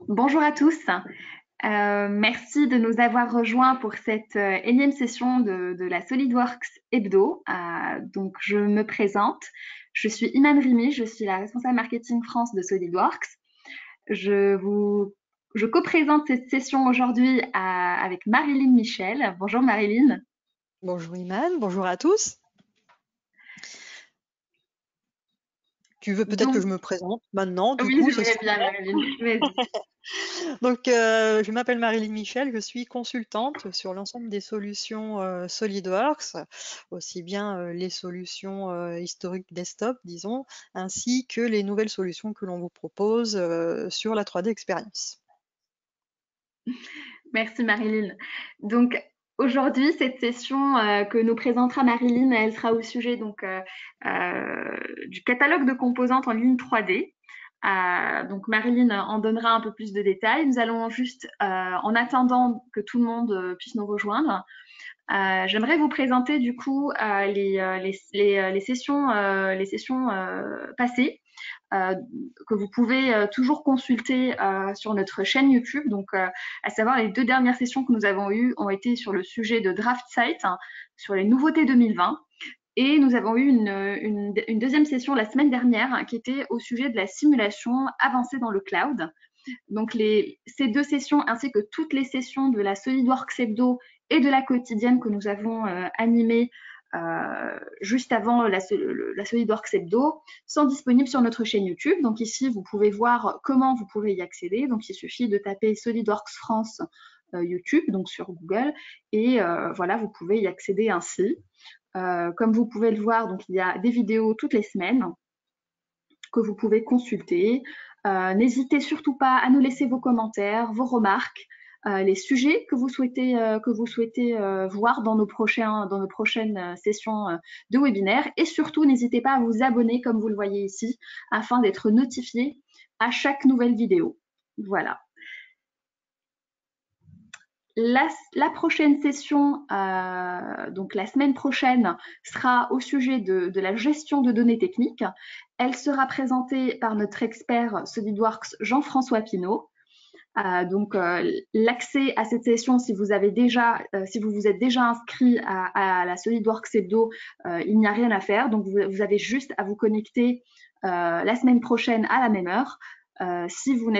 Bonjour à tous. Merci de nous avoir rejoints pour cette énième session de la SolidWorks Hebdo. Donc, je me présente. Je suis Iman Rimi, je suis la responsable marketing France de SolidWorks. Je vous, je co-présente cette session aujourd'hui avec Marilyn Michel. Bonjour Marilyn. Bonjour Iman, bonjour à tous. Tu veux peut-être que Donc, je me présente maintenant, du oui, coup, ce j'aimerais sera bien Marilyn. Vas-y. Donc, je m'appelle Marilyn Michel, je suis consultante sur l'ensemble des solutions SolidWorks, aussi bien les solutions historiques desktop, disons, ainsi que les nouvelles solutions que l'on vous propose sur la 3D Experience. Merci Marilyn. Donc aujourd'hui, cette session que nous présentera Marilyn, elle sera au sujet du catalogue de composantes en ligne 3D. Donc Marilyn en donnera un peu plus de détails. Nous allons juste, en attendant que tout le monde puisse nous rejoindre, j'aimerais vous présenter du coup les sessions passées euh, que vous pouvez toujours consulter sur notre chaîne YouTube. Donc, à savoir, les deux dernières sessions que nous avons eues ont été sur le sujet de Draft Site, hein, sur les nouveautés 2020. Et nous avons eu une deuxième session la semaine dernière qui était au sujet de la simulation avancée dans le cloud. Donc ces deux sessions ainsi que toutes les sessions de la SolidWorks Hebdo et de la quotidienne que nous avons animée juste avant la SolidWorks Hebdo sont disponibles sur notre chaîne YouTube. Donc ici, vous pouvez voir comment vous pouvez y accéder. Donc il suffit de taper SolidWorks France YouTube, donc sur Google, et voilà, vous pouvez y accéder ainsi. Comme vous pouvez le voir, donc il y a des vidéos toutes les semaines que vous pouvez consulter. N'hésitez surtout pas à nous laisser vos commentaires, vos remarques, les sujets que vous souhaitez voir dans nos prochaines sessions de webinaire. Et surtout, n'hésitez pas à vous abonner, comme vous le voyez ici, afin d'être notifié à chaque nouvelle vidéo. Voilà. La prochaine session, donc la semaine prochaine, sera au sujet de la gestion de données techniques. Elle sera présentée par notre expert SolidWorks Jean-François Pinault. L'accès à cette session, si vous vous êtes déjà inscrit à la SolidWorks Hebdo, il n'y a rien à faire. Donc vous avez juste à vous connecter la semaine prochaine à la même heure. Si vous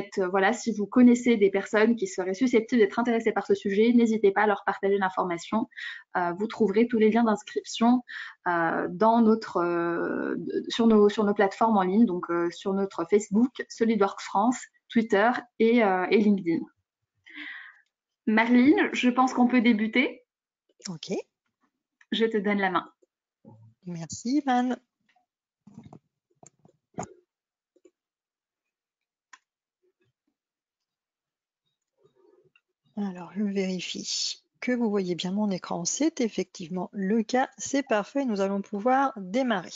connaissez des personnes qui seraient susceptibles d'être intéressées par ce sujet, n'hésitez pas à leur partager l'information. Vous trouverez tous les liens d'inscription sur nos plateformes en ligne, donc sur notre Facebook, SolidWorks France, Twitter et LinkedIn. Marline, je pense qu'on peut débuter. Ok, Je te donne la main. merci Iman. Alors, je vérifie que vous voyez bien mon écran. C'est effectivement le cas. C'est parfait. Nous allons pouvoir démarrer.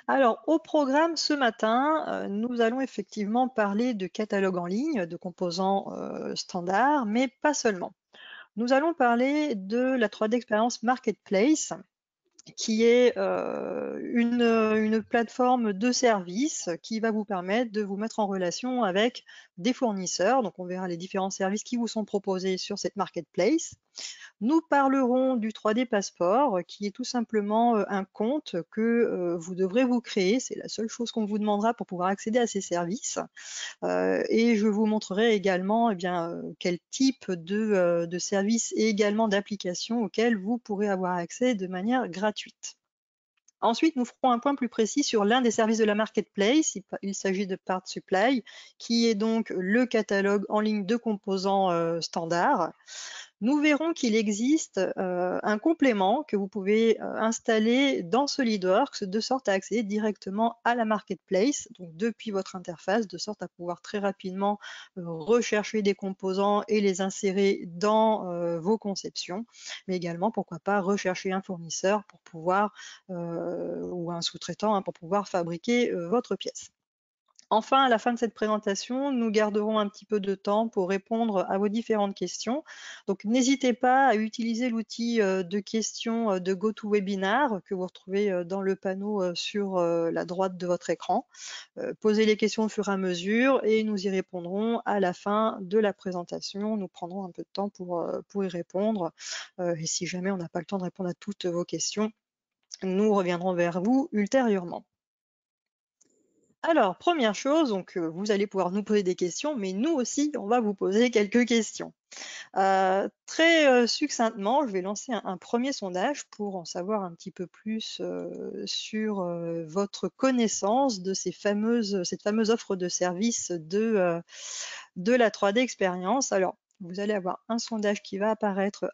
Alors, au programme ce matin, nous allons effectivement parler de catalogue en ligne, de composants standards, mais pas seulement. Nous allons parler de la 3D Experience Marketplace, qui est une plateforme de services qui va vous permettre de vous mettre en relation avec des fournisseurs. Donc, on verra les différents services qui vous sont proposés sur cette marketplace. Nous parlerons du 3D Passport, qui est tout simplement un compte que vous devrez vous créer. C'est la seule chose qu'on vous demandera pour pouvoir accéder à ces services. Et je vous montrerai également quel type de services et également d'applications auxquelles vous pourrez avoir accès de manière gratuite. Ensuite, nous ferons un point plus précis sur l'un des services de la marketplace. Il s'agit de Part Supply, qui est donc le catalogue en ligne de composants standards. Nous verrons qu'il existe un complément que vous pouvez installer dans SolidWorks de sorte à accéder directement à la marketplace, donc depuis votre interface, de sorte à pouvoir très rapidement rechercher des composants et les insérer dans vos conceptions, mais également, pourquoi pas, rechercher un fournisseur pour pouvoir, ou un sous-traitant pour pouvoir fabriquer votre pièce. Enfin, à la fin de cette présentation, nous garderons un petit peu de temps pour répondre à vos différentes questions. Donc, n'hésitez pas à utiliser l'outil de questions de GoToWebinar que vous retrouvez dans le panneau sur la droite de votre écran. Posez les questions au fur et à mesure et nous y répondrons à la fin de la présentation. Nous prendrons un peu de temps pour y répondre. Et si jamais on n'a pas le temps de répondre à toutes vos questions, nous reviendrons vers vous ultérieurement. Alors, première chose, donc vous allez pouvoir nous poser des questions, mais nous aussi, on va vous poser quelques questions. Très succinctement, je vais lancer un premier sondage pour en savoir un petit peu plus sur votre connaissance de cette fameuse offre de service de la 3D Experience. Alors, vous allez avoir un sondage qui va apparaître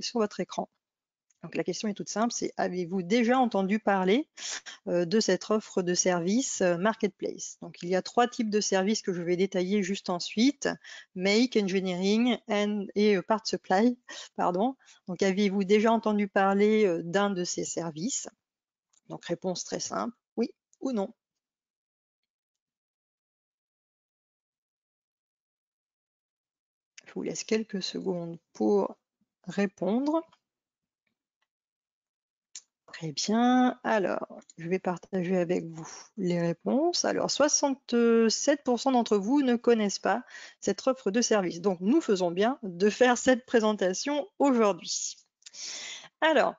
sur votre écran. Donc la question est toute simple, c'est avez-vous déjà entendu parler de cette offre de service Marketplace? Donc il y a 3 types de services que je vais détailler juste ensuite, Make, Engineering et Part Supply. Pardon. Donc avez-vous déjà entendu parler d'un de ces services? Donc réponse très simple, oui ou non. Je vous laisse quelques secondes pour répondre. Très bien. Alors, je vais partager avec vous les réponses. Alors, 67% d'entre vous ne connaissent pas cette offre de service. Donc, nous faisons bien de faire cette présentation aujourd'hui. Alors,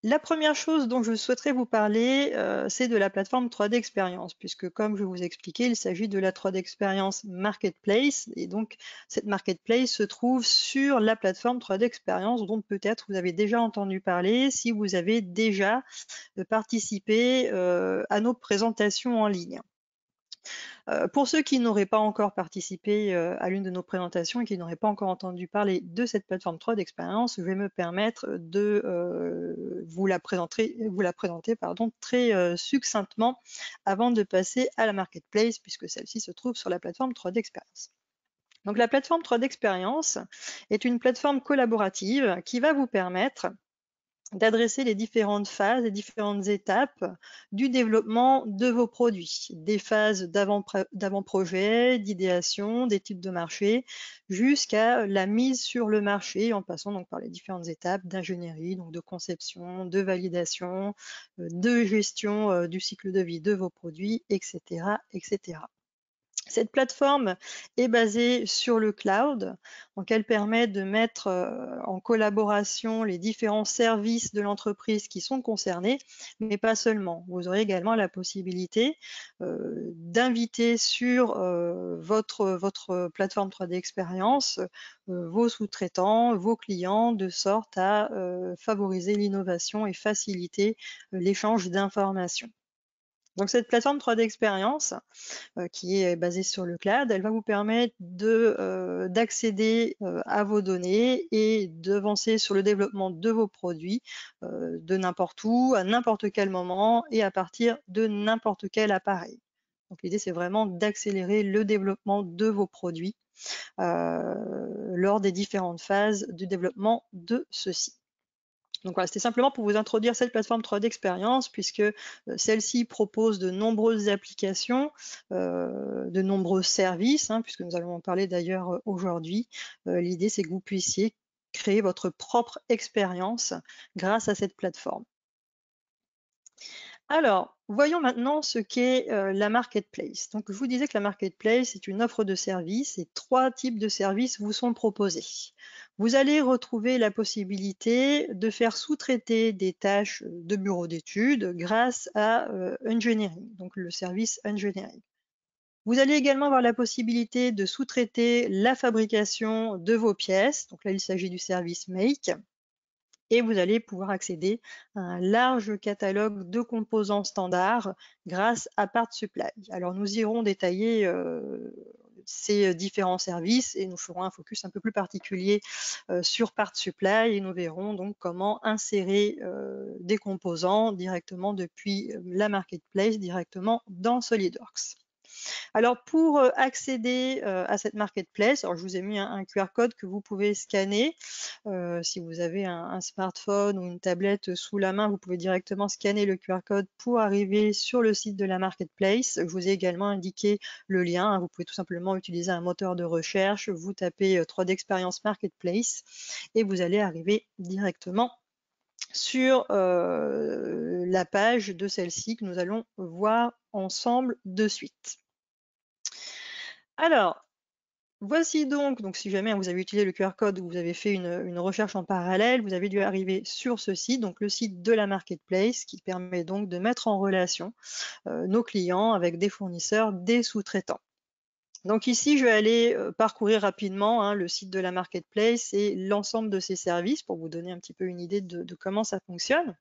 la première chose dont je souhaiterais vous parler, c'est de la plateforme 3D Experience, puisque comme je vous ai expliqué, il s'agit de la 3D Experience Marketplace, et donc cette Marketplace se trouve sur la plateforme 3D Experience, dont peut-être vous avez déjà entendu parler si vous avez déjà participé à nos présentations en ligne. Pour ceux qui n'auraient pas encore participé à l'une de nos présentations et qui n'auraient pas encore entendu parler de cette plateforme 3 d'expérience, je vais me permettre de vous la présenter très succinctement avant de passer à la marketplace, puisque celle-ci se trouve sur la plateforme 3 d'expérience. Donc la plateforme 3 d'expérience est une plateforme collaborative qui va vous permettre d'adresser les différentes phases, les différentes étapes du développement de vos produits, des phases d'avant-projet, d'idéation, d'études de marché, jusqu'à la mise sur le marché, en passant donc par les différentes étapes d'ingénierie, donc de conception, de validation, de gestion du cycle de vie de vos produits, etc., etc. Cette plateforme est basée sur le cloud, donc elle permet de mettre en collaboration les différents services de l'entreprise qui sont concernés, mais pas seulement. Vous aurez également la possibilité d'inviter sur votre plateforme 3D Experience vos sous-traitants, vos clients, de sorte à favoriser l'innovation et faciliter l'échange d'informations. Donc cette plateforme 3D Experience, qui est basée sur le cloud, elle va vous permettre d'accéder à vos données et d'avancer sur le développement de vos produits de n'importe où, à n'importe quel moment et à partir de n'importe quel appareil. Donc l'idée, c'est vraiment d'accélérer le développement de vos produits lors des différentes phases du développement de ceux-ci. Donc voilà, c'était simplement pour vous introduire cette plateforme 3D Experience, puisque celle-ci propose de nombreuses applications, de nombreux services, puisque nous allons en parler d'ailleurs aujourd'hui. L'idée, c'est que vous puissiez créer votre propre expérience grâce à cette plateforme. Alors, voyons maintenant ce qu'est la marketplace. Donc, je vous disais que la marketplace est une offre de services et 3 types de services vous sont proposés. Vous allez retrouver la possibilité de faire sous-traiter des tâches de bureau d'études grâce à Engineering, donc le service Engineering. Vous allez également avoir la possibilité de sous-traiter la fabrication de vos pièces. Donc là, il s'agit du service Make. Et vous allez pouvoir accéder à un large catalogue de composants standards grâce à Part Supply. Alors nous irons détailler ces différents services et nous ferons un focus un peu plus particulier sur Part Supply et nous verrons donc comment insérer des composants directement depuis la marketplace, directement dans SolidWorks. Alors pour accéder à cette marketplace, alors je vous ai mis un QR code que vous pouvez scanner. Si vous avez un smartphone ou une tablette sous la main, vous pouvez directement scanner le QR code pour arriver sur le site de la marketplace. Je vous ai également indiqué le lien, hein. Vous pouvez tout simplement utiliser un moteur de recherche, vous tapez 3D Experience Marketplace et vous allez arriver directement sur la page de celle-ci que nous allons voir ensemble de suite. Alors, voici donc si jamais vous avez utilisé le QR code ou vous avez fait une recherche en parallèle, vous avez dû arriver sur ce site, donc le site de la marketplace qui permet donc de mettre en relation nos clients avec des fournisseurs, des sous-traitants. Donc ici, je vais aller parcourir rapidement, hein, le site de la marketplace et l'ensemble de ses services pour vous donner un petit peu une idée de comment ça fonctionne.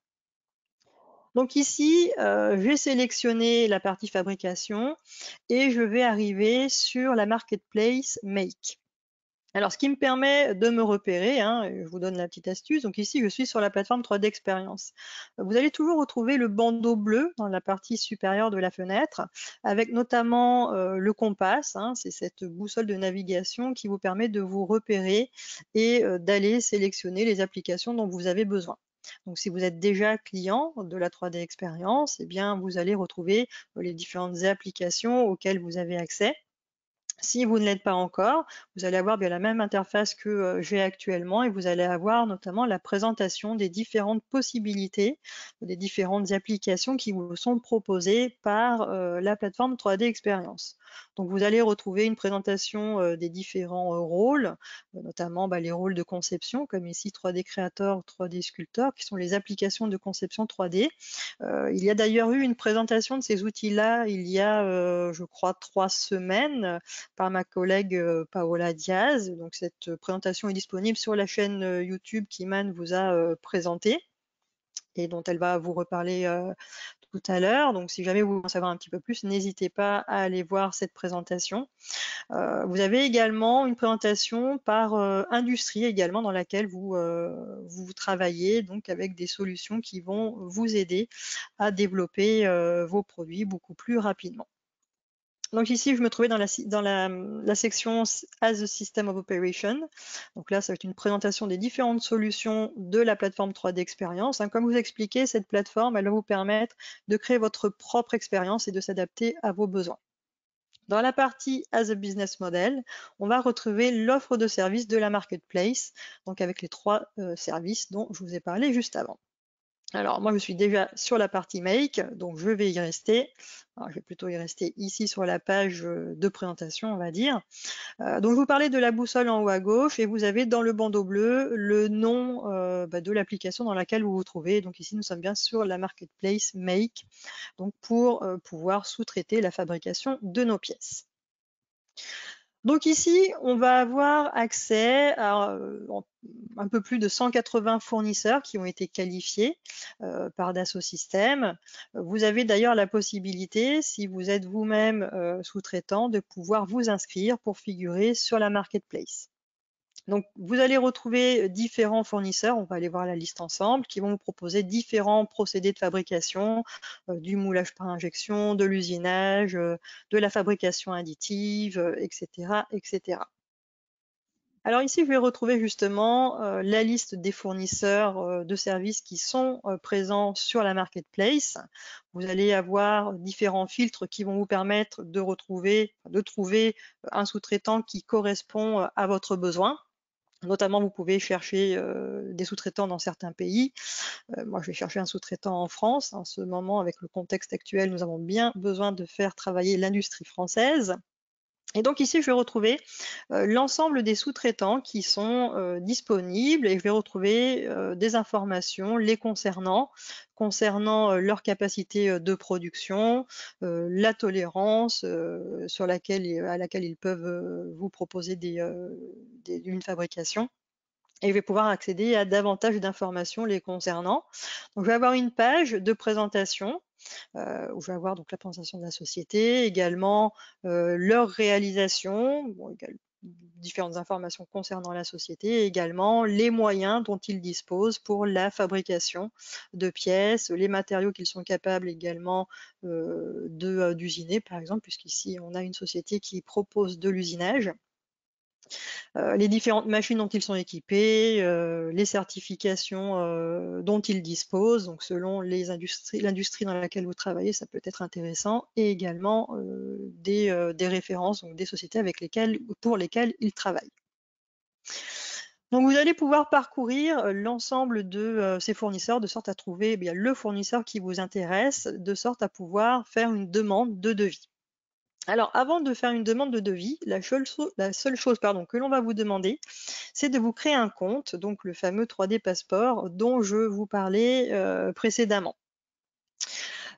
Donc ici, j'ai sélectionné la partie fabrication et je vais arriver sur la marketplace Make. Alors, ce qui me permet de me repérer, hein, je vous donne la petite astuce. Donc ici, je suis sur la plateforme 3D Experience. Vous allez toujours retrouver le bandeau bleu dans la partie supérieure de la fenêtre, avec notamment le compas, hein, c'est cette boussole de navigation qui vous permet de vous repérer et d'aller sélectionner les applications dont vous avez besoin. Donc, si vous êtes déjà client de la 3D Experience, eh bien, vous allez retrouver les différentes applications auxquelles vous avez accès. Si vous ne l'êtes pas encore, vous allez avoir bien la même interface que j'ai actuellement et vous allez avoir notamment la présentation des différentes possibilités, des différentes applications qui vous sont proposées par la plateforme 3D Experience. Donc vous allez retrouver une présentation des différents rôles, notamment les rôles de conception, comme ici 3D Creator, 3D Sculptor, qui sont les applications de conception 3D. Il y a d'ailleurs eu une présentation de ces outils-là il y a, je crois, 3 semaines par ma collègue Paola Diaz. Donc cette présentation est disponible sur la chaîne YouTube qu'Iman vous a présentée et dont elle va vous reparler tout à l'heure. Donc si jamais vous voulez en savoir un petit peu plus, n'hésitez pas à aller voir cette présentation. Vous avez également une présentation par industrie également dans laquelle vous travaillez donc avec des solutions qui vont vous aider à développer vos produits beaucoup plus rapidement. Donc ici, je me trouvais dans la section As a System of Operation. Donc là, ça va être une présentation des différentes solutions de la plateforme 3D Experience. Hein, comme vous expliqué, cette plateforme, elle va vous permettre de créer votre propre expérience et de s'adapter à vos besoins. Dans la partie As a Business Model, on va retrouver l'offre de services de la marketplace, donc avec les 3 services dont je vous ai parlé juste avant. Alors moi je suis déjà sur la partie Make, donc je vais y rester. Alors, je vais plutôt y rester ici sur la page de présentation, on va dire. Donc je vous parlais de la boussole en haut à gauche et vous avez dans le bandeau bleu le nom de l'application dans laquelle vous vous trouvez. Donc ici nous sommes bien sur la marketplace Make, donc pour pouvoir sous-traiter la fabrication de nos pièces. Donc ici, on va avoir accès à un peu plus de 180 fournisseurs qui ont été qualifiés par Dassault Systèmes. Vous avez d'ailleurs la possibilité, si vous êtes vous-même sous-traitant, de pouvoir vous inscrire pour figurer sur la marketplace. Donc, vous allez retrouver différents fournisseurs, on va aller voir la liste ensemble, qui vont vous proposer différents procédés de fabrication, du moulage par injection, de l'usinage, de la fabrication additive, etc., etc. Alors ici, je vais retrouver justement la liste des fournisseurs de services qui sont présents sur la marketplace. Vous allez avoir différents filtres qui vont vous permettre de trouver un sous-traitant qui correspond à votre besoin. Notamment, vous pouvez chercher des sous-traitants dans certains pays. Moi, je vais chercher un sous-traitant en France. En ce moment, avec le contexte actuel, nous avons bien besoin de faire travailler l'industrie française. Et donc ici, je vais retrouver l'ensemble des sous-traitants qui sont disponibles et je vais retrouver des informations les concernant leur capacité de production, la tolérance à laquelle ils peuvent vous proposer une fabrication. Et je vais pouvoir accéder à davantage d'informations les concernant. Donc, je vais avoir une page de présentation où je vais avoir donc la présentation de la société, également leur réalisation, différentes informations concernant la société et également les moyens dont ils disposent pour la fabrication de pièces, les matériaux qu'ils sont capables également d'usiner, par exemple, puisqu'ici on a une société qui propose de l'usinage. Les différentes machines dont ils sont équipés, les certifications dont ils disposent, donc selon l'industrie dans laquelle vous travaillez, ça peut être intéressant, et également des références, donc des sociétés pour lesquelles ils travaillent. Donc vous allez pouvoir parcourir l'ensemble de ces fournisseurs de sorte à trouver eh bien, le fournisseur qui vous intéresse, de sorte à pouvoir faire une demande de devis. Alors, avant de faire une demande de devis, la seule chose que l'on va vous demander, c'est de vous créer un compte, donc le fameux 3D Passport dont je vous parlais précédemment.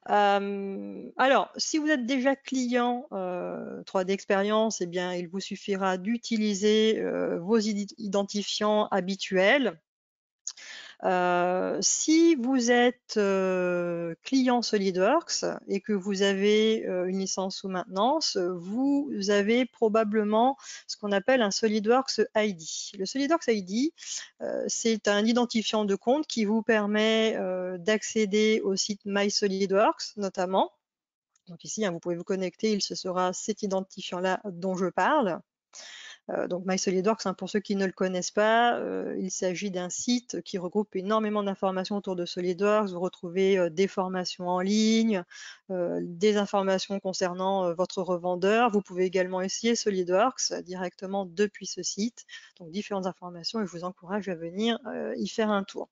Alors, si vous êtes déjà client 3D Experience, eh bien, il vous suffira d'utiliser vos identifiants habituels. Si vous êtes client SolidWorks et que vous avez une licence sous maintenance, vous avez probablement ce qu'on appelle un SolidWorks ID. Le SolidWorks ID, c'est un identifiant de compte qui vous permet d'accéder au site My SolidWorks notamment. Donc ici, vous pouvez vous connecter, ce sera cet identifiant-là dont je parle. Donc MySolidWorks, pour ceux qui ne le connaissent pas, il s'agit d'un site qui regroupe énormément d'informations autour de SolidWorks. Vous retrouvez des formations en ligne, des informations concernant votre revendeur. Vous pouvez également essayer SolidWorks directement depuis ce site. Donc différentes informations et je vous encourage à venir y faire un tour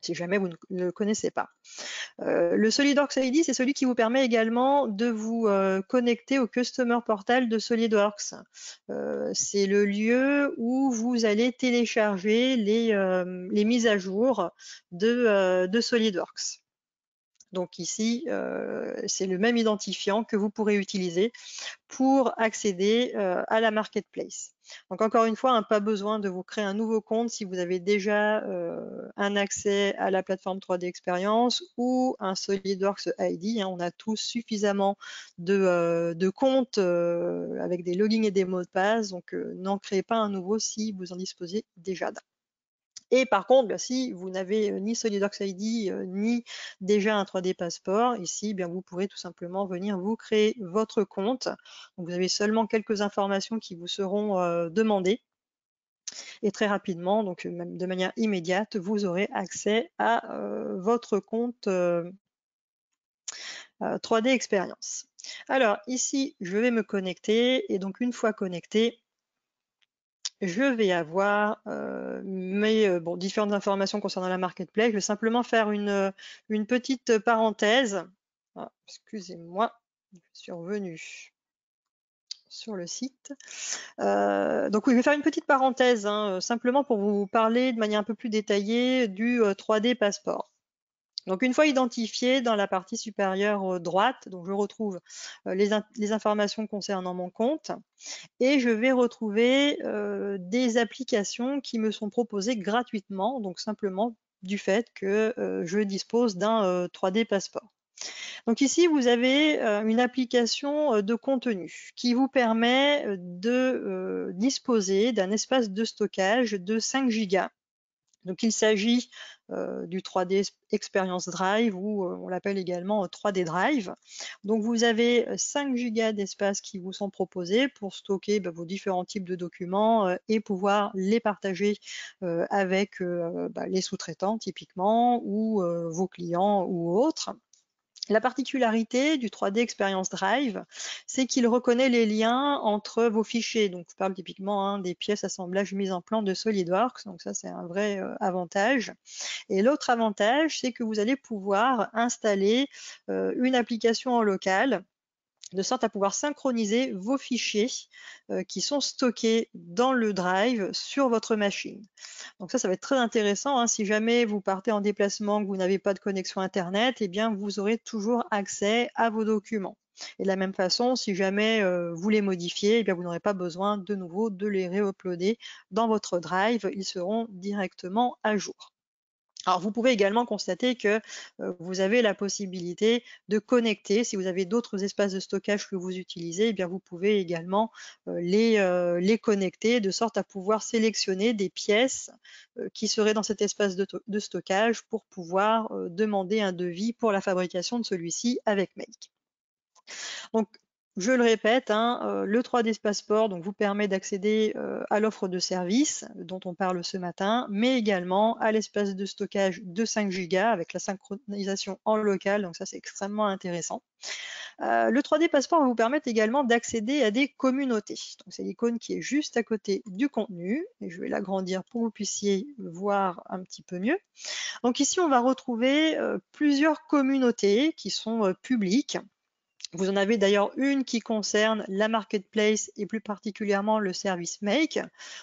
si jamais vous ne le connaissez pas. Le SolidWorks ID, c'est celui qui vous permet également de vous connecter au Customer Portal de SolidWorks. C'est le lieu où vous allez télécharger les mises à jour de SolidWorks. Donc ici, c'est le même identifiant que vous pourrez utiliser pour accéder à la marketplace. Donc encore une fois, pas besoin de vous créer un nouveau compte si vous avez déjà un accès à la plateforme 3D Experience ou un SolidWorks ID. On a tous suffisamment de comptes avec des logins et des mots de passe, donc n'en créez pas un nouveau si vous en disposez déjà d'un. Et par contre, si vous n'avez ni SolidWorks ID ni déjà un 3D Passport, ici, vous pourrez tout simplement venir vous créer votre compte. Donc, vous avez seulement quelques informations qui vous seront demandées. Et très rapidement, donc même de manière immédiate, vous aurez accès à votre compte 3D Experience. Alors ici, je vais me connecter et donc une fois connecté, je vais avoir mes différentes informations concernant la marketplace. Je vais simplement faire une petite parenthèse. Ah, excusez-moi, je suis revenue sur le site. Donc oui, je vais faire une petite parenthèse, simplement pour vous parler de manière un peu plus détaillée du 3D Passport. Donc une fois identifié, dans la partie supérieure droite, donc je retrouve les informations concernant mon compte et je vais retrouver des applications qui me sont proposées gratuitement, donc simplement du fait que je dispose d'un 3D Passport. Donc ici, vous avez une application de contenu qui vous permet de disposer d'un espace de stockage de 5 gigas. Donc il s'agit du 3D Experience Drive ou on l'appelle également 3D Drive. Donc vous avez 5 gigas d'espace qui vous sont proposés pour stocker vos différents types de documents et pouvoir les partager avec les sous-traitants typiquement ou vos clients ou autres. La particularité du 3D Experience Drive, c'est qu'il reconnaît les liens entre vos fichiers. Donc, je parle typiquement des pièces assemblage mises en plan de SolidWorks. Donc, ça, c'est un vrai avantage. Et l'autre avantage, c'est que vous allez pouvoir installer une application en local de sorte à pouvoir synchroniser vos fichiers qui sont stockés dans le drive sur votre machine. Donc ça va être très intéressant. Si jamais vous partez en déplacement, que vous n'avez pas de connexion Internet, vous aurez toujours accès à vos documents. Et de la même façon, si jamais vous les modifiez, vous n'aurez pas besoin de nouveau de les réuploader dans votre drive. Ils seront directement à jour. Alors, vous pouvez également constater que vous avez la possibilité de connecter. Si vous avez d'autres espaces de stockage que vous utilisez, eh bien, vous pouvez également les connecter de sorte à pouvoir sélectionner des pièces qui seraient dans cet espace de stockage pour pouvoir demander un devis pour la fabrication de celui-ci avec Make. Donc, je le répète, hein, le 3D Passport donc, vous permet d'accéder à l'offre de service dont on parle ce matin, mais également à l'espace de stockage de 5 Go avec la synchronisation en local, donc ça c'est extrêmement intéressant. Le 3D Passport va vous permettre également d'accéder à des communautés. Donc c'est l'icône qui est juste à côté du contenu, et je vais l'agrandir pour que vous puissiez voir un petit peu mieux. Donc ici on va retrouver plusieurs communautés qui sont publiques. Vous en avez d'ailleurs une qui concerne la marketplace et plus particulièrement le service Make.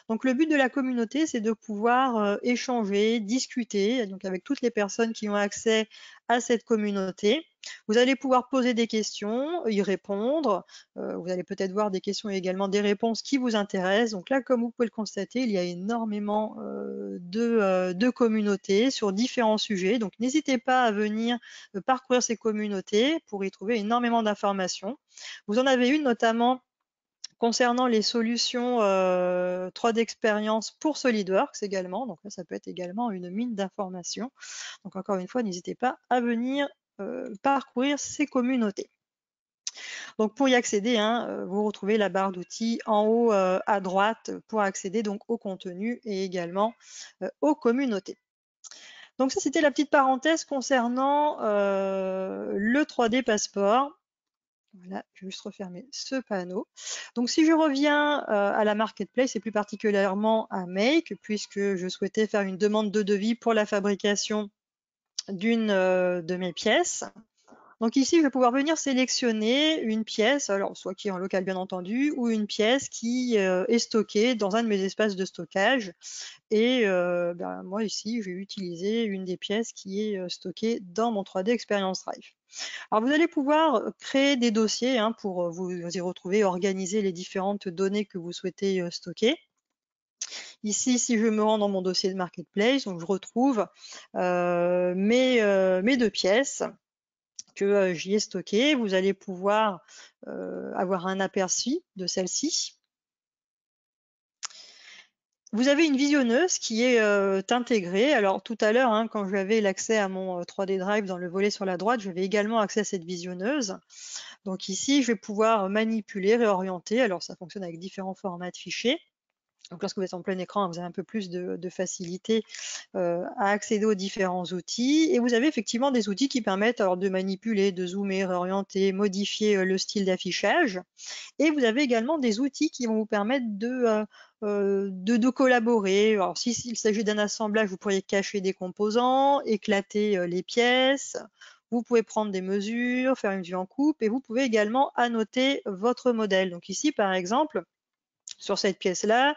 Donc le but de la communauté, c'est de pouvoir échanger, discuter donc avec toutes les personnes qui ont accès à cette communauté. Vous allez pouvoir poser des questions, y répondre. Vous allez peut-être voir des questions et également des réponses qui vous intéressent. Donc là, comme vous pouvez le constater, il y a énormément de communautés sur différents sujets. Donc n'hésitez pas à venir parcourir ces communautés pour y trouver énormément d'informations. Vous en avez une notamment concernant les solutions 3D expérience pour SolidWorks également. Donc là, ça peut être également une mine d'informations. Donc encore une fois, n'hésitez pas à venir parcourir ces communautés. Donc pour y accéder, hein, vous retrouvez la barre d'outils en haut à droite pour accéder donc au contenu et également aux communautés. Donc ça, c'était la petite parenthèse concernant le 3D Passport. Voilà, je vais juste refermer ce panneau. Donc si je reviens à la marketplace et plus particulièrement à Make, puisque je souhaitais faire une demande de devis pour la fabrication d'une de mes pièces. Donc ici, je vais pouvoir venir sélectionner une pièce, alors soit qui est en local bien entendu, ou une pièce qui est stockée dans un de mes espaces de stockage. Et moi ici, je vais utiliser une des pièces qui est stockée dans mon 3D Experience Drive. Alors vous allez pouvoir créer des dossiers hein, pour vous y retrouver, organiser les différentes données que vous souhaitez stocker. Ici, si je me rends dans mon dossier de Marketplace, donc je retrouve mes deux pièces que j'y ai stockées. Vous allez pouvoir avoir un aperçu de celle-ci. Vous avez une visionneuse qui est intégrée. Alors tout à l'heure, hein, quand j'avais l'accès à mon 3D Drive dans le volet sur la droite, j'avais également accès à cette visionneuse. Donc ici, je vais pouvoir manipuler, réorienter. Alors ça fonctionne avec différents formats de fichiers. Donc lorsque vous êtes en plein écran, vous avez un peu plus de facilité à accéder aux différents outils. Et vous avez effectivement des outils qui permettent alors, de manipuler, de zoomer, réorienter, modifier le style d'affichage. Et vous avez également des outils qui vont vous permettre de collaborer. Alors s'il s'agit d'un assemblage, vous pourriez cacher des composants, éclater les pièces. Vous pouvez prendre des mesures, faire une vue en coupe et vous pouvez également annoter votre modèle. Donc ici, par exemple, sur cette pièce-là,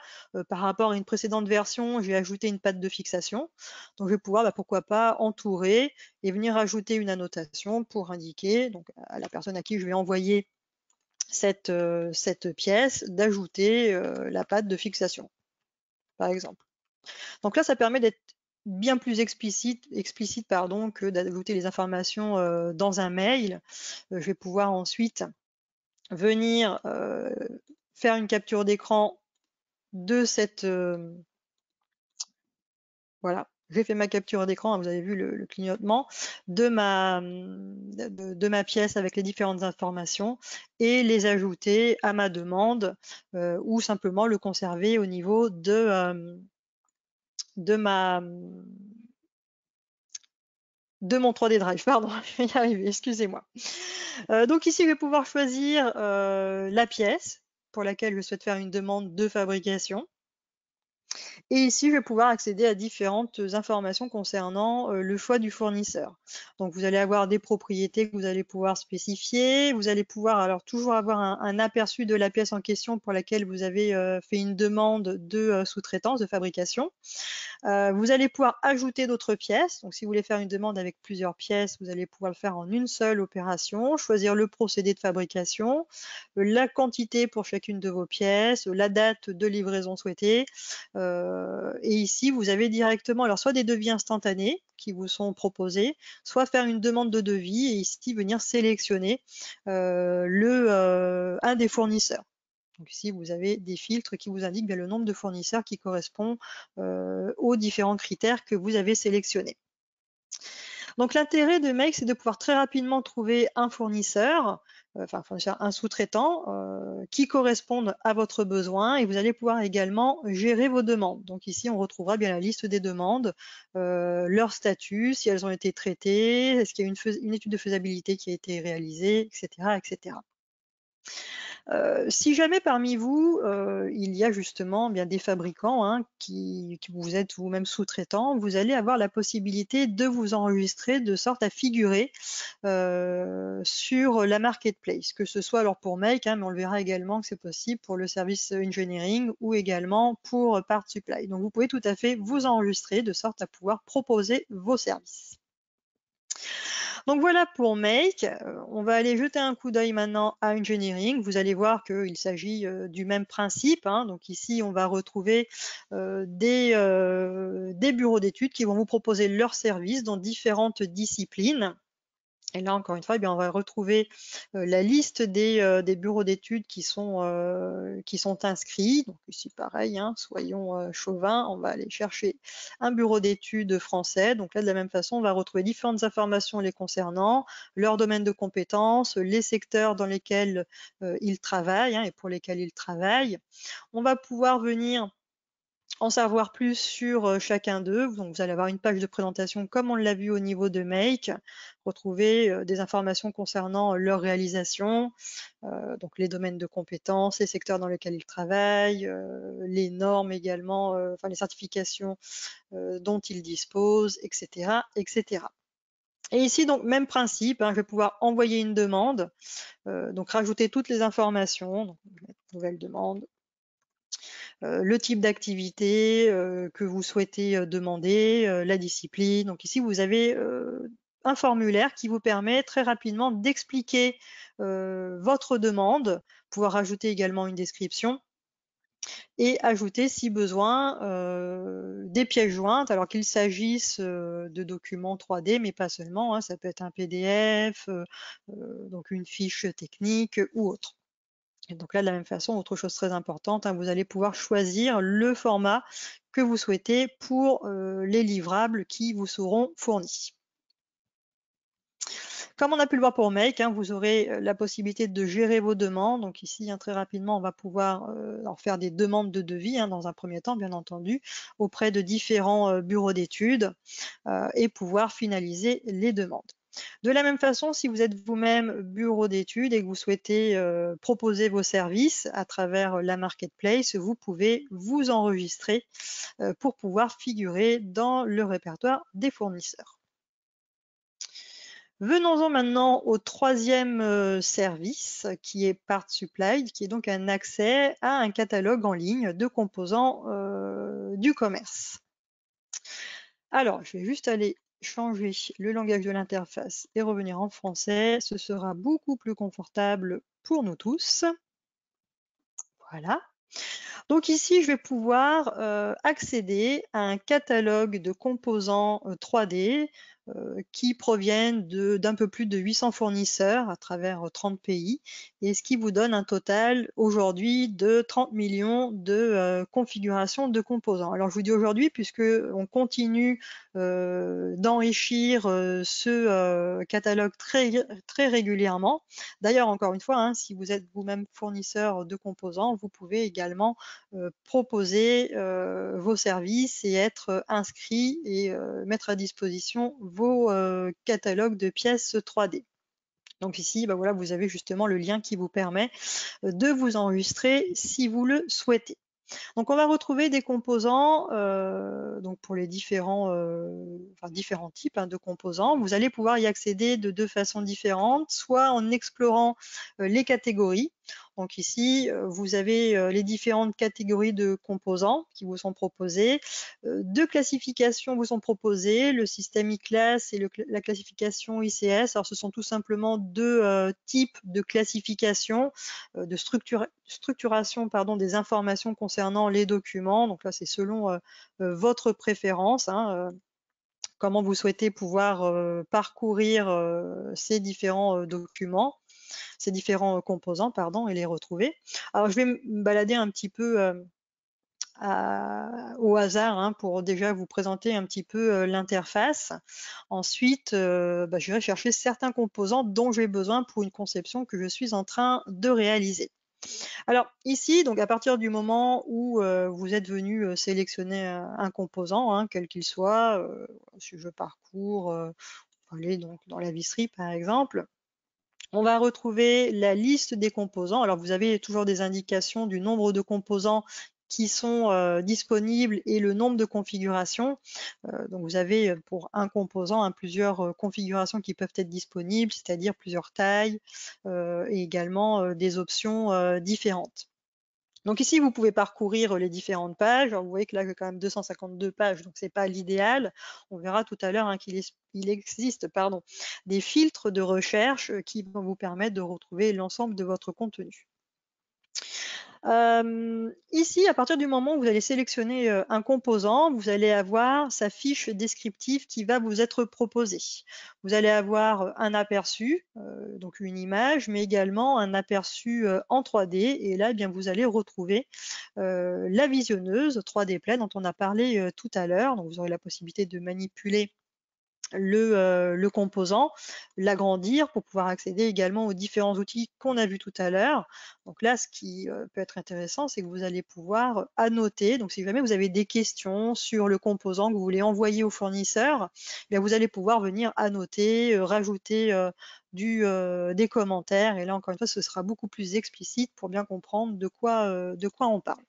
par rapport à une précédente version, j'ai ajouté une patte de fixation. Donc je vais pouvoir, pourquoi pas, entourer et venir ajouter une annotation pour indiquer donc, à la personne à qui je vais envoyer cette pièce d'ajouter la patte de fixation, par exemple. Donc là, ça permet d'être bien plus explicite que d'ajouter les informations dans un mail. Je vais pouvoir ensuite venir faire une capture d'écran de cette... voilà, j'ai fait ma capture d'écran, vous avez vu le clignotement, de ma pièce avec les différentes informations et les ajouter à ma demande ou simplement le conserver au niveau de mon 3D Drive, pardon, je vais y arriver, excusez-moi. Donc ici, je vais pouvoir choisir la pièce pour laquelle je souhaite faire une demande de fabrication. Et ici, je vais pouvoir accéder à différentes informations concernant le choix du fournisseur. Donc, vous allez avoir des propriétés que vous allez pouvoir spécifier. Vous allez pouvoir alors toujours avoir un aperçu de la pièce en question pour laquelle vous avez fait une demande de sous-traitance, de fabrication. Vous allez pouvoir ajouter d'autres pièces. Donc, si vous voulez faire une demande avec plusieurs pièces, vous allez pouvoir le faire en une seule opération, choisir le procédé de fabrication, la quantité pour chacune de vos pièces, la date de livraison souhaitée, Et ici, vous avez directement alors soit des devis instantanés qui vous sont proposés, soit faire une demande de devis et ici venir sélectionner un des fournisseurs. Donc ici, vous avez des filtres qui vous indiquent bien le nombre de fournisseurs qui correspond aux différents critères que vous avez sélectionnés. Donc l'intérêt de Make, c'est de pouvoir très rapidement trouver un fournisseur, un sous-traitant qui corresponde à votre besoin et vous allez pouvoir également gérer vos demandes. Donc ici, on retrouvera bien la liste des demandes, leur statut, si elles ont été traitées, est-ce qu'il y a une étude de faisabilité qui a été réalisée, etc., etc. Si jamais parmi vous, il y a justement bien des fabricants qui vous êtes vous-même sous-traitant, vous allez avoir la possibilité de vous enregistrer de sorte à figurer sur la marketplace, que ce soit alors pour Make, mais on le verra également que c'est possible pour le service engineering ou également pour Part Supply. Donc vous pouvez tout à fait vous enregistrer de sorte à pouvoir proposer vos services. Donc voilà pour Make. On va aller jeter un coup d'œil maintenant à Engineering. Vous allez voir qu'il s'agit du même principe. Donc ici, on va retrouver des bureaux d'études qui vont vous proposer leurs services dans différentes disciplines. Et là, encore une fois, on va retrouver la liste des bureaux d'études qui sont inscrits. Donc ici, pareil, soyons chauvins, on va aller chercher un bureau d'études français. Donc là, de la même façon, on va retrouver différentes informations les concernant, leur domaine de compétences, les secteurs dans lesquels ils travaillent et pour lesquels ils travaillent. On va pouvoir venir en savoir plus sur chacun d'eux. Donc, vous allez avoir une page de présentation comme on l'a vu au niveau de Make, retrouver des informations concernant leur réalisation, donc les domaines de compétences, les secteurs dans lesquels ils travaillent, les normes également, les certifications dont ils disposent, etc., etc. Et ici, donc, même principe, je vais pouvoir envoyer une demande, donc rajouter toutes les informations, donc, je vais mettre nouvelle demande, le type d'activité que vous souhaitez demander, la discipline. Donc ici, vous avez un formulaire qui vous permet très rapidement d'expliquer votre demande, pouvoir ajouter également une description et ajouter, si besoin, des pièces jointes, alors qu'il s'agisse de documents 3D, mais pas seulement, ça peut être un PDF, donc une fiche technique ou autre. Et donc là, de la même façon, autre chose très importante, vous allez pouvoir choisir le format que vous souhaitez pour les livrables qui vous seront fournis. Comme on a pu le voir pour Make, vous aurez la possibilité de gérer vos demandes. Donc ici, très rapidement, on va pouvoir faire des demandes de devis, dans un premier temps, bien entendu, auprès de différents bureaux d'études et pouvoir finaliser les demandes. De la même façon, si vous êtes vous-même bureau d'études et que vous souhaitez proposer vos services à travers la marketplace, vous pouvez vous enregistrer pour pouvoir figurer dans le répertoire des fournisseurs. Venons-en maintenant au troisième service qui est Part Supply, qui est donc un accès à un catalogue en ligne de composants du commerce. Alors, je vais juste aller changer le langage de l'interface et revenir en français. Ce sera beaucoup plus confortable pour nous tous. Voilà. Donc ici, je vais pouvoir accéder à un catalogue de composants 3D qui proviennent d'un peu plus de 800 fournisseurs à travers 30 pays, et ce qui vous donne un total aujourd'hui de 30 millions de configurations de composants. Alors je vous dis aujourd'hui puisque on continue d'enrichir ce catalogue très régulièrement. D'ailleurs, encore une fois, si vous êtes vous-même fournisseur de composants, vous pouvez également proposer vos services et être inscrit et mettre à disposition vos catalogues de pièces 3D. Donc ici, voilà, vous avez justement le lien qui vous permet de vous enregistrer si vous le souhaitez. Donc on va retrouver des composants donc pour les différents types de composants. Vous allez pouvoir y accéder de deux façons différentes, soit en explorant les catégories. Donc ici, vous avez les différentes catégories de composants qui vous sont proposées. Deux classifications vous sont proposées, le système e-class et la classification ICS. Alors ce sont tout simplement deux types de classification, de structuration des informations concernant les documents. Donc là, c'est selon votre préférence, hein, comment vous souhaitez pouvoir parcourir ces différents documents, ces différents composants, pardon, et les retrouver. Alors, je vais me balader un petit peu au hasard, hein, pour déjà vous présenter un petit peu l'interface. Ensuite, je vais chercher certains composants dont j'ai besoin pour une conception que je suis en train de réaliser. Alors ici, donc à partir du moment où vous êtes venu sélectionner un composant, hein, quel qu'il soit, si je parcours, aller donc dans la visserie par exemple, on va retrouver la liste des composants. Alors vous avez toujours des indications du nombre de composants qui sont disponibles et le nombre de configurations. Donc vous avez pour un composant plusieurs configurations qui peuvent être disponibles, c'est-à-dire plusieurs tailles et également des options différentes. Donc ici, vous pouvez parcourir les différentes pages. Alors, vous voyez que là, j'ai quand même 252 pages, donc c'est pas l'idéal. On verra tout à l'heure, hein, qu'il existe des filtres de recherche qui vont vous permettre de retrouver l'ensemble de votre contenu. Ici, à partir du moment où vous allez sélectionner un composant, vous allez avoir sa fiche descriptive qui va vous être proposée. Vous allez avoir un aperçu, donc une image, mais également un aperçu en 3D. Et là, eh bien, vous allez retrouver la visionneuse 3D Play dont on a parlé tout à l'heure. Donc, vous aurez la possibilité de manipuler le composant, l'agrandir pour pouvoir accéder également aux différents outils qu'on a vus tout à l'heure. Donc là, ce qui peut être intéressant, c'est que vous allez pouvoir annoter. Donc si jamais vous avez des questions sur le composant que vous voulez envoyer au fournisseur, eh bien, vous allez pouvoir venir annoter, rajouter des commentaires. Et là, encore une fois, ce sera beaucoup plus explicite pour bien comprendre de quoi on parle.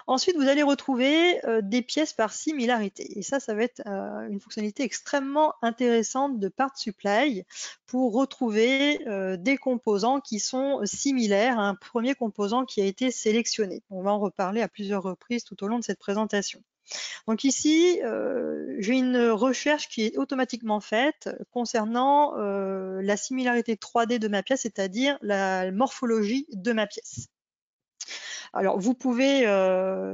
Ensuite, vous allez retrouver des pièces par similarité. Et ça va être une fonctionnalité extrêmement intéressante de Part Supply pour retrouver des composants qui sont similaires à un premier composant qui a été sélectionné. On va en reparler à plusieurs reprises tout au long de cette présentation. Donc ici, j'ai une recherche qui est automatiquement faite concernant la similarité 3D de ma pièce, c'est-à-dire la morphologie de ma pièce. Alors, vous pouvez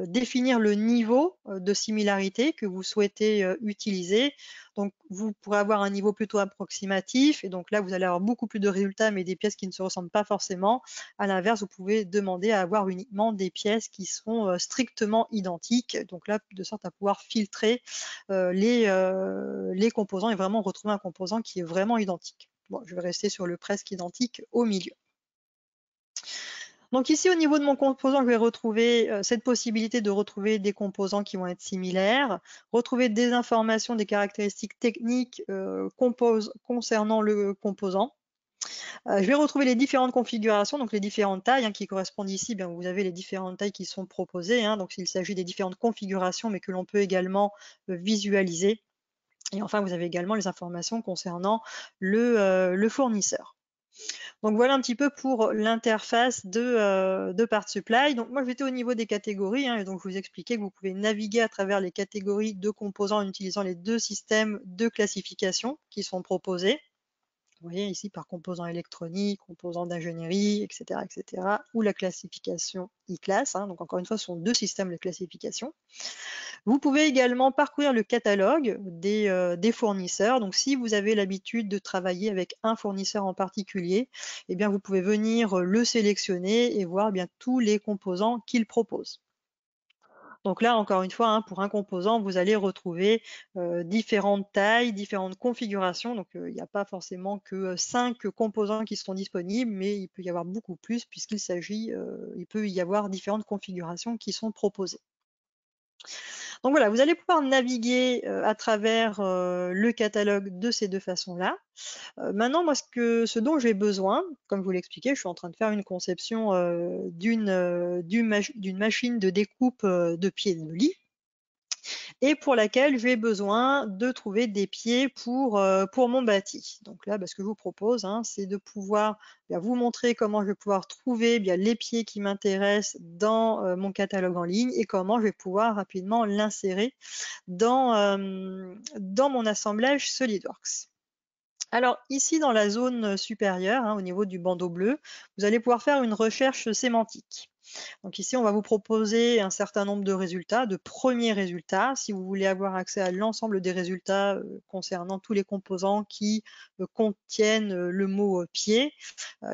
définir le niveau de similarité que vous souhaitez utiliser. Donc, vous pourrez avoir un niveau plutôt approximatif et donc là, vous allez avoir beaucoup plus de résultats, mais des pièces qui ne se ressemblent pas forcément. À l'inverse, vous pouvez demander à avoir uniquement des pièces qui sont strictement identiques. Donc là, de sorte à pouvoir filtrer les composants et vraiment retrouver un composant qui est vraiment identique. Bon, je vais rester sur le presque identique au milieu. Donc ici, au niveau de mon composant, je vais retrouver cette possibilité de retrouver des composants qui vont être similaires, retrouver des informations, des caractéristiques techniques concernant le composant. Je vais retrouver les différentes configurations, donc les différentes tailles qui correspondent ici. Bien, vous avez les différentes tailles qui sont proposées. Donc s'il s'agit des différentes configurations, mais que l'on peut également visualiser. Et enfin, vous avez également les informations concernant le fournisseur. Donc voilà un petit peu pour l'interface de Part Supply. Donc moi j'étais au niveau des catégories et donc je vous expliquais que vous pouvez naviguer à travers les catégories de composants en utilisant les deux systèmes de classification qui sont proposés. Vous voyez ici par composants électroniques, composants d'ingénierie, etc., ou la classification e-class. Donc encore une fois, ce sont deux systèmes de classification. Vous pouvez également parcourir le catalogue des fournisseurs. Donc, si vous avez l'habitude de travailler avec un fournisseur en particulier, eh bien, vous pouvez venir le sélectionner et voir tous les composants qu'il propose. Donc là, encore une fois, pour un composant, vous allez retrouver différentes tailles, différentes configurations. Donc, il n'y a pas forcément que 5 composants qui seront disponibles, mais il peut y avoir beaucoup plus il peut y avoir différentes configurations qui sont proposées. Donc voilà, vous allez pouvoir naviguer à travers le catalogue de ces deux façons-là. Maintenant, moi, ce dont j'ai besoin, comme je vous l'expliquais, je suis en train de faire une conception d'une machine de découpe de pieds de lit. et pour laquelle j'ai besoin de trouver des pieds pour mon bâti. Donc là, ce que je vous propose, hein, c'est de pouvoir vous montrer comment je vais pouvoir trouver les pieds qui m'intéressent dans mon catalogue en ligne et comment je vais pouvoir rapidement l'insérer dans mon assemblage SolidWorks. Alors ici, dans la zone supérieure, hein, au niveau du bandeau bleu, vous allez pouvoir faire une recherche sémantique. Donc ici, on va vous proposer un certain nombre de résultats, de premiers résultats. Si vous voulez avoir accès à l'ensemble des résultats concernant tous les composants qui contiennent le mot pied,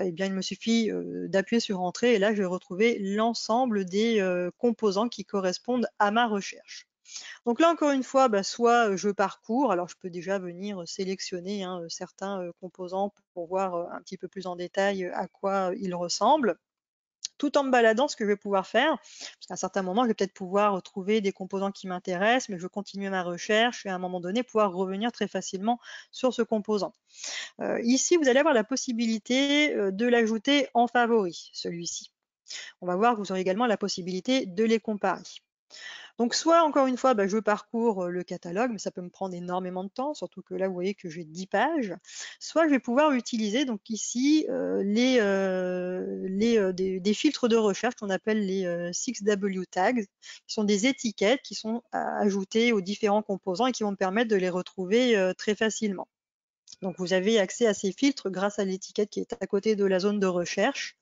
eh bien, il me suffit d'appuyer sur Entrée et là, je vais retrouver l'ensemble des composants qui correspondent à ma recherche. Donc là, encore une fois, soit je parcours, alors je peux déjà venir sélectionner hein, certains composants pour voir un petit peu plus en détail à quoi ils ressemblent, tout en me baladant. Ce que je vais pouvoir faire, parce qu'à un certain moment, je vais peut-être pouvoir trouver des composants qui m'intéressent, mais je veux continuer ma recherche et à un moment donné, pouvoir revenir très facilement sur ce composant. Ici, vous allez avoir la possibilité de l'ajouter en favori, celui-ci. On va voir que vous aurez également la possibilité de les comparer. Donc soit encore une fois, je parcours le catalogue, mais ça peut me prendre énormément de temps, surtout que là, vous voyez que j'ai 10 pages. Soit je vais pouvoir utiliser donc ici des filtres de recherche qu'on appelle les 6W tags, qui sont des étiquettes qui sont ajoutées aux différents composants et qui vont me permettre de les retrouver très facilement. Donc vous avez accès à ces filtres grâce à l'étiquette qui est à côté de la zone de recherche.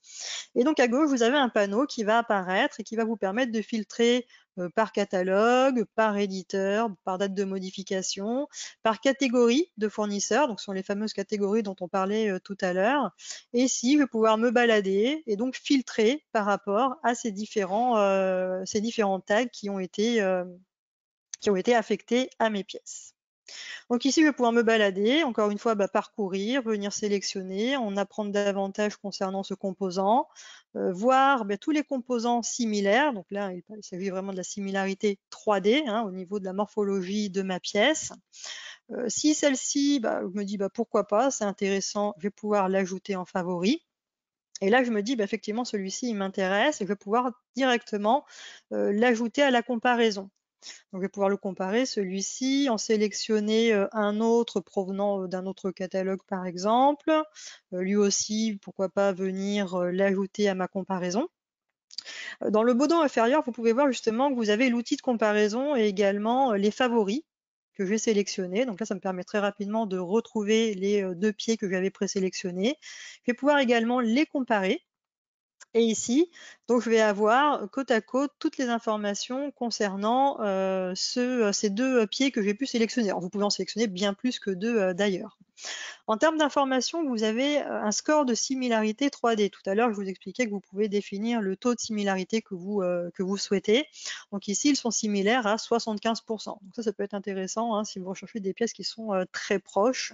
Et donc à gauche, vous avez un panneau qui va apparaître et qui va vous permettre de filtrer par catalogue, par éditeur, par date de modification, par catégorie de fournisseurs, donc ce sont les fameuses catégories dont on parlait tout à l'heure. Et ici, je vais pouvoir me balader et donc filtrer par rapport à ces différents tags qui ont été affectés à mes pièces. Donc ici, je vais pouvoir me balader, encore une fois, parcourir, venir sélectionner, en apprendre davantage concernant ce composant, voir tous les composants similaires. Donc là, il s'agit vraiment de la similarité 3D hein, au niveau de la morphologie de ma pièce. Si celle-ci, je me dis pourquoi pas, c'est intéressant, je vais pouvoir l'ajouter en favori. Et là, je me dis, effectivement, celui-ci, il m'intéresse et je vais pouvoir directement l'ajouter à la comparaison. Donc, je vais pouvoir le comparer, celui-ci, en sélectionner un autre provenant d'un autre catalogue, par exemple. Lui aussi, pourquoi pas venir l'ajouter à ma comparaison. Dans le bodon inférieur, vous pouvez voir justement que vous avez l'outil de comparaison et également les favoris que j'ai sélectionnés. Donc là, ça me permet très rapidement de retrouver les deux pieds que j'avais présélectionnés. Je vais pouvoir également les comparer. Et ici, donc je vais avoir côte à côte toutes les informations concernant ces deux pieds que j'ai pu sélectionner. Alors, vous pouvez en sélectionner bien plus que deux d'ailleurs. En termes d'informations, vous avez un score de similarité 3D. Tout à l'heure, je vous expliquais que vous pouvez définir le taux de similarité que vous souhaitez. Donc ici, ils sont similaires à 75%. Donc ça peut être intéressant hein, si vous recherchez des pièces qui sont très proches,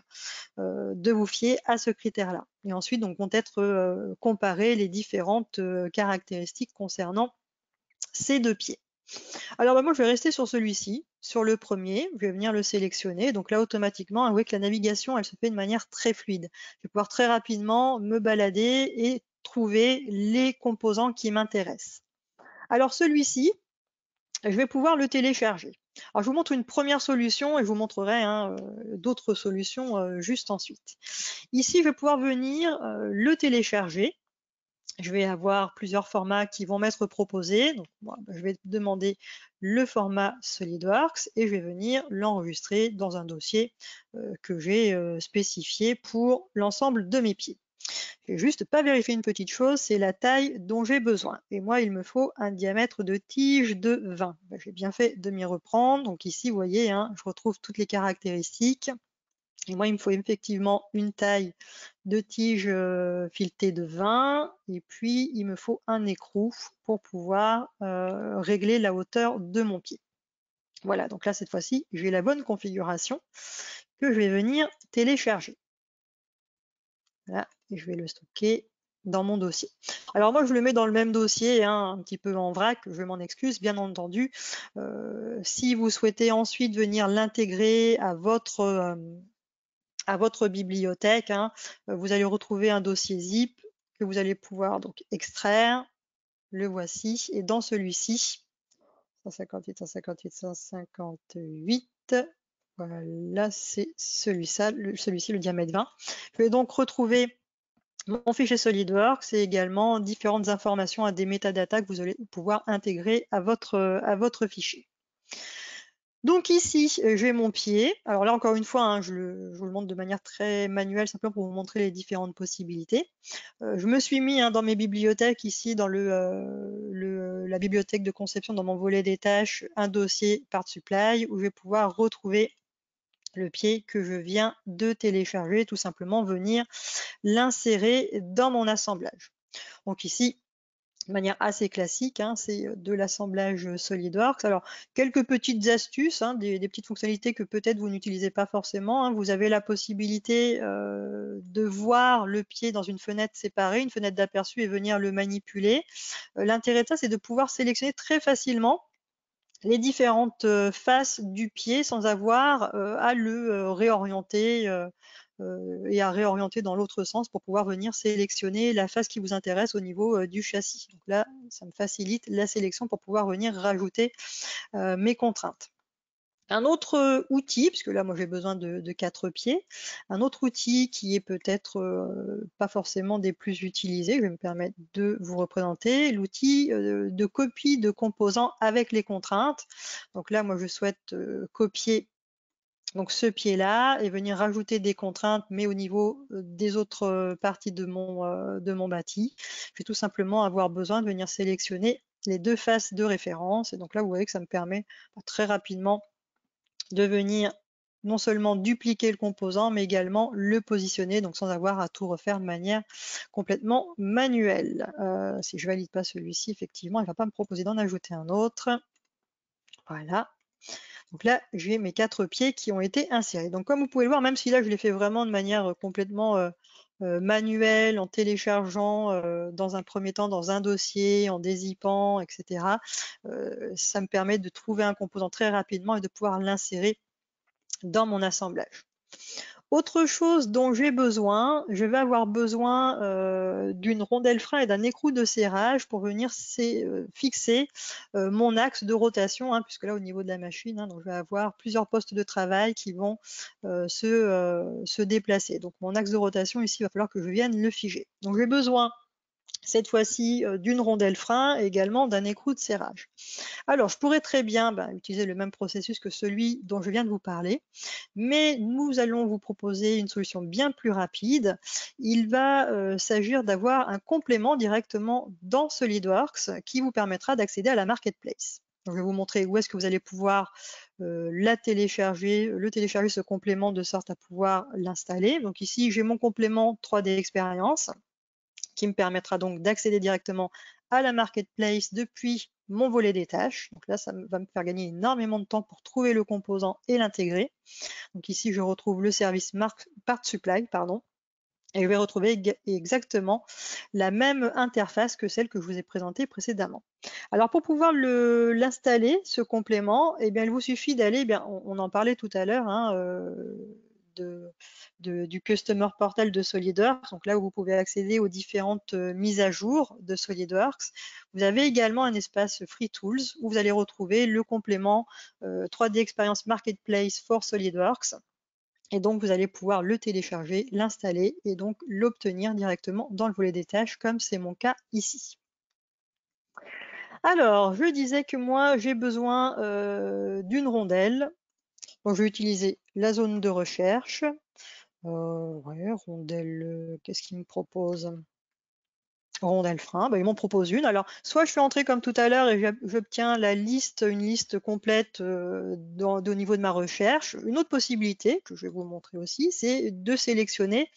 de vous fier à ce critère-là. Et ensuite, donc, vont être comparées les différentes caractéristiques concernant ces deux pieds. Alors moi, je vais rester sur celui-ci, sur le premier, je vais venir le sélectionner. Donc là, automatiquement, vous voyez que la navigation, elle se fait de manière très fluide. Je vais pouvoir très rapidement me balader et trouver les composants qui m'intéressent. Alors celui-ci, je vais pouvoir le télécharger. Alors je vous montre une première solution et je vous montrerai hein, d'autres solutions juste ensuite. Ici, je vais pouvoir venir le télécharger. Je vais avoir plusieurs formats qui vont m'être proposés. Donc, moi, je vais demander le format SolidWorks et je vais venir l'enregistrer dans un dossier que j'ai spécifié pour l'ensemble de mes pieds. Je vais juste pas vérifier une petite chose, c'est la taille dont j'ai besoin. Et moi, il me faut un diamètre de tige de 20. J'ai bien fait de m'y reprendre. Donc ici, vous voyez, hein, je retrouve toutes les caractéristiques. Et moi, il me faut effectivement une taille de tige filetée de 20 et puis il me faut un écrou pour pouvoir régler la hauteur de mon pied. Voilà, donc là, cette fois-ci, j'ai la bonne configuration que je vais venir télécharger. Voilà, et je vais le stocker dans mon dossier. Alors moi, je le mets dans le même dossier, hein, un petit peu en vrac, je m'en excuse, bien entendu. Si vous souhaitez ensuite venir l'intégrer à votre bibliothèque, hein, vous allez retrouver un dossier zip que vous allez pouvoir donc extraire. Le voici. Et dans celui-ci, 158, 158, 158. Voilà, c'est celui-ci, le diamètre 20. Je vais donc retrouver mon fichier SolidWorks et également différentes informations à des métadatas que vous allez pouvoir intégrer à votre fichier. Donc ici, j'ai mon pied. Alors là, encore une fois, hein, je vous le montre de manière très manuelle, simplement pour vous montrer les différentes possibilités. Je me suis mis dans mes bibliothèques ici, dans la bibliothèque de conception, dans mon volet des tâches, un dossier Part Supply où je vais pouvoir retrouver le pied que je viens de télécharger, tout simplement venir l'insérer dans mon assemblage. Donc ici, de manière assez classique, c'est de l'assemblage SolidWorks. Alors, quelques petites astuces, des petites fonctionnalités que peut-être vous n'utilisez pas forcément. Vous avez la possibilité de voir le pied dans une fenêtre séparée, une fenêtre d'aperçu et venir le manipuler. L'intérêt de ça, c'est de pouvoir sélectionner très facilement les différentes faces du pied sans avoir à le réorienter et à réorienter dans l'autre sens pour pouvoir venir sélectionner la face qui vous intéresse au niveau du châssis. Donc là, ça me facilite la sélection pour pouvoir venir rajouter mes contraintes. Un autre outil, puisque là moi j'ai besoin de 4 pieds, un autre outil qui est peut-être pas forcément des plus utilisés, je vais me permettre de vous représenter, l'outil de copie de composants avec les contraintes. Donc là moi je souhaite copier donc ce pied-là et venir rajouter des contraintes, mais au niveau des autres parties de mon bâti. Je vais tout simplement avoir besoin de venir sélectionner les 2 faces de référence. Et donc là, vous voyez que ça me permet très rapidement de venir non seulement dupliquer le composant, mais également le positionner, donc sans avoir à tout refaire de manière complètement manuelle. Si je valide pas celui-ci, effectivement, il ne va pas me proposer d'en ajouter un autre. Voilà. Donc là, j'ai mes 4 pieds qui ont été insérés. Donc comme vous pouvez le voir, même si là je l'ai fait vraiment de manière complètement manuelle, en téléchargeant dans un premier temps dans un dossier, en dézippant, etc., ça me permet de trouver un composant très rapidement et de pouvoir l'insérer dans mon assemblage. Autre chose dont j'ai besoin, je vais avoir besoin d'une rondelle frein et d'un écrou de serrage pour venir fixer mon axe de rotation, puisque là au niveau de la machine, donc je vais avoir plusieurs postes de travail qui vont se déplacer. Donc mon axe de rotation ici, il va falloir que je vienne le figer. Donc j'ai besoin cette fois-ci d'une rondelle frein et également d'un écrou de serrage. Alors, je pourrais très bien utiliser le même processus que celui dont je viens de vous parler, mais nous allons vous proposer une solution bien plus rapide. Il va s'agir d'avoir un complément directement dans SolidWorks qui vous permettra d'accéder à la marketplace. Donc, je vais vous montrer où est-ce que vous allez pouvoir le télécharger ce complément de sorte à pouvoir l'installer. Donc ici, j'ai mon complément 3D Experience qui me permettra donc d'accéder directement à la marketplace depuis mon volet des tâches. Donc là, ça va me faire gagner énormément de temps pour trouver le composant et l'intégrer. Donc ici, je retrouve le service Part Supply, et je vais retrouver exactement la même interface que celle que je vous ai présentée précédemment. Alors pour pouvoir l'installer, ce complément, il vous suffit d'aller, on en parlait tout à l'heure, du Customer Portal de SolidWorks, donc là où vous pouvez accéder aux différentes mises à jour de SolidWorks. Vous avez également un espace Free Tools où vous allez retrouver le complément 3D Experience Marketplace for SolidWorks. Et donc, vous allez pouvoir le télécharger, l'installer et donc l'obtenir directement dans le volet des tâches, comme c'est mon cas ici. Alors, je disais que moi, j'ai besoin d'une rondelle. Donc, je vais utiliser la zone de recherche. Rondelle, qu'est-ce qu'il me propose? Rondelle frein, ils m'en proposent une. Alors, soit je fais entrer comme tout à l'heure et j'obtiens une liste complète au niveau de ma recherche. Une autre possibilité, que je vais vous montrer aussi, c'est de sélectionner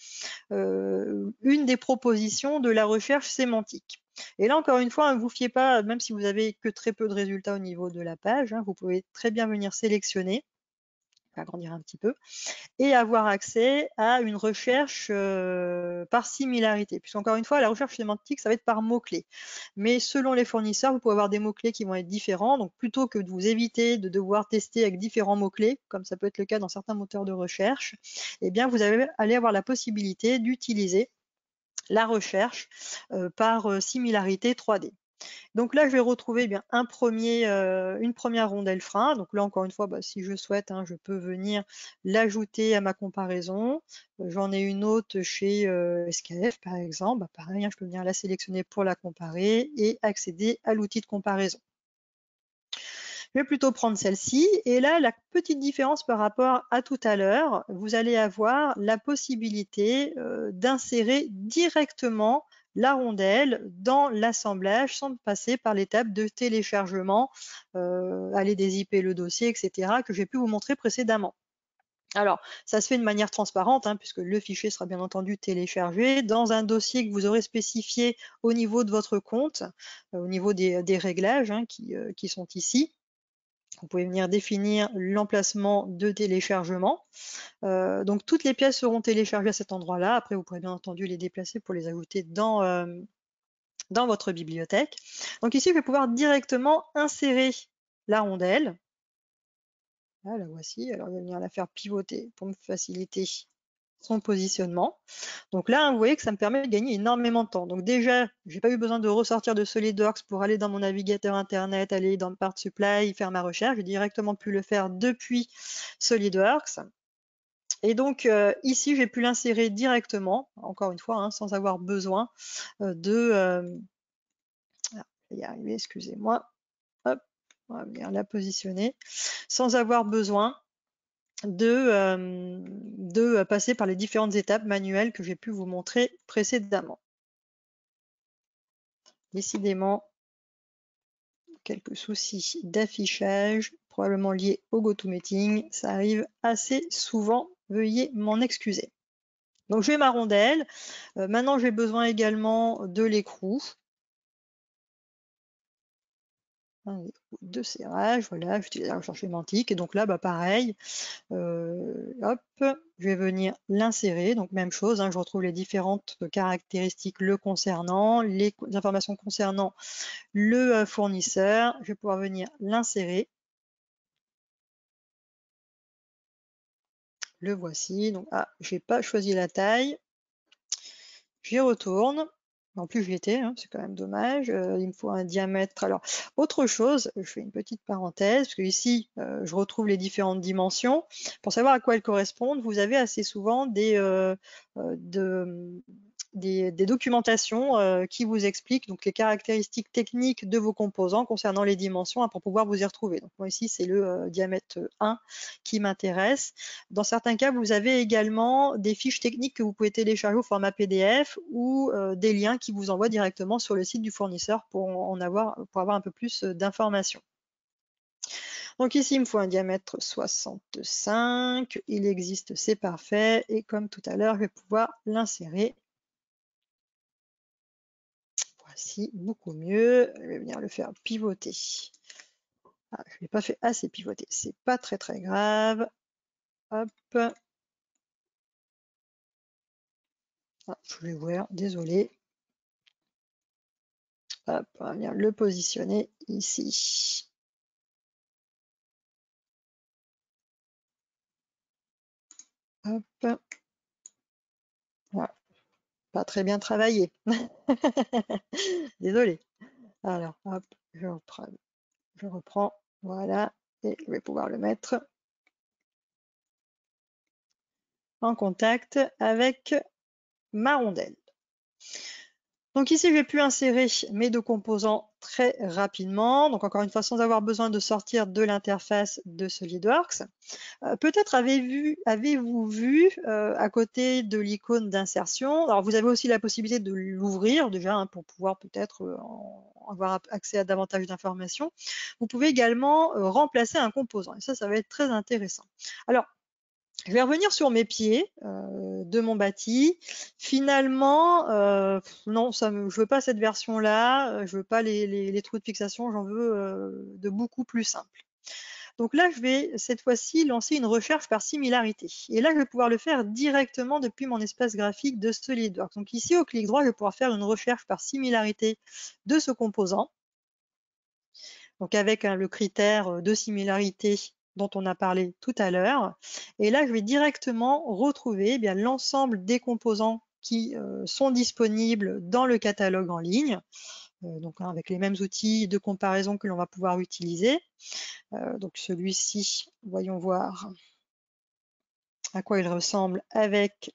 une des propositions de la recherche sémantique. Et là, encore une fois, ne vous fiez pas, même si vous avez que très peu de résultats au niveau de la page, vous pouvez très bien venir sélectionner, agrandir un petit peu, et avoir accès à une recherche par similarité. Puisqu'encore une fois, la recherche sémantique, ça va être par mots-clés. Mais selon les fournisseurs, vous pouvez avoir des mots-clés qui vont être différents. Donc plutôt que de vous éviter de devoir tester avec différents mots-clés, comme ça peut être le cas dans certains moteurs de recherche, vous allez avoir la possibilité d'utiliser la recherche par similarité 3D. Donc là, je vais retrouver bien une première rondelle frein. Donc là, encore une fois, si je souhaite, hein, je peux venir l'ajouter à ma comparaison. J'en ai une autre chez SKF, par exemple. Pareil, hein, je peux venir la sélectionner pour la comparer et accéder à l'outil de comparaison. Je vais plutôt prendre celle-ci. Et là, la petite différence par rapport à tout à l'heure, vous allez avoir la possibilité d'insérer directement la rondelle dans l'assemblage sans passer par l'étape de téléchargement, aller dézipper le dossier, etc., que j'ai pu vous montrer précédemment. Alors, ça se fait de manière transparente, hein, puisque le fichier sera bien entendu téléchargé dans un dossier que vous aurez spécifié au niveau de votre compte, au niveau des réglages hein, qui sont ici. Vous pouvez venir définir l'emplacement de téléchargement. Donc toutes les pièces seront téléchargées à cet endroit-là. Après, vous pourrez bien entendu les déplacer pour les ajouter dans votre bibliothèque. Donc ici, je vais pouvoir directement insérer la rondelle. Là, la voici. Alors, je vais venir la faire pivoter pour me faciliter son positionnement. Donc là, vous voyez que ça me permet de gagner énormément de temps. Donc déjà, j'ai pas eu besoin de ressortir de SolidWorks pour aller dans mon navigateur internet, aller dans Part Supply, faire ma recherche. J'ai directement pu le faire depuis SolidWorks. Et donc ici, j'ai pu l'insérer directement, encore une fois, hein, sans avoir besoin de... je vais y arriver, excusez-moi. Hop, on va venir la positionner. Sans avoir besoin de passer par les différentes étapes manuelles que j'ai pu vous montrer précédemment. Décidément, quelques soucis d'affichage, probablement liés au GoToMeeting. Ça arrive assez souvent, veuillez m'en excuser. Donc j'ai ma rondelle. Maintenant, j'ai besoin également de l'écrou. Un écrou de serrage, voilà, j'utilise la recherche sémantique. Et donc là, pareil, hop, je vais venir l'insérer. Donc même chose, hein, je retrouve les différentes caractéristiques le concernant, les informations concernant le fournisseur. Je vais pouvoir venir l'insérer. Le voici. Donc, je n'ai pas choisi la taille. J'y retourne. En plus, j'y étais, hein, c'est quand même dommage. Il me faut un diamètre. Alors, autre chose, je fais une petite parenthèse, parce que ici, je retrouve les différentes dimensions. Pour savoir à quoi elles correspondent, vous avez assez souvent des documentations qui vous expliquent donc les caractéristiques techniques de vos composants concernant les dimensions pour pouvoir vous y retrouver. Donc moi ici c'est le diamètre 1 qui m'intéresse. Dans certains cas vous avez également des fiches techniques que vous pouvez télécharger au format PDF ou des liens qui vous envoient directement sur le site du fournisseur pour avoir un peu plus d'informations. Donc ici, il me faut un diamètre 65. Il existe, c'est parfait. Et comme tout à l'heure, je vais pouvoir l'insérer. Voici, beaucoup mieux. Je vais venir le faire pivoter. Je ne l'ai pas fait assez pivoter. C'est pas très très grave. Hop. Je vais voir, désolé. Hop, on va venir le positionner ici. Hop. Voilà. Pas très bien travaillé. Désolé. Alors, hop, je reprends. Voilà. Et je vais pouvoir le mettre en contact avec ma rondelle. Donc ici, j'ai pu insérer mes deux composants très rapidement. Donc encore une fois, sans avoir besoin de sortir de l'interface de SolidWorks. Peut-être avez-vous vu à côté de l'icône d'insertion, alors vous avez aussi la possibilité de l'ouvrir déjà hein, pour pouvoir peut-être avoir accès à davantage d'informations. Vous pouvez également remplacer un composant et ça va être très intéressant. Alors, je vais revenir sur mes pieds de mon bâti. Finalement, non, je ne veux pas cette version-là. Je ne veux pas les trous de fixation. J'en veux de beaucoup plus simples. Donc là, je vais cette fois-ci lancer une recherche par similarité. Et là, je vais pouvoir le faire directement depuis mon espace graphique de SolidWorks. Donc ici, au clic droit, je vais pouvoir faire une recherche par similarité de ce composant. Donc avec le critère de similarité dont on a parlé tout à l'heure. Et là, je vais directement retrouver l'ensemble des composants qui sont disponibles dans le catalogue en ligne. donc hein, avec les mêmes outils de comparaison que l'on va pouvoir utiliser. Donc celui-ci, voyons voir à quoi il ressemble avec,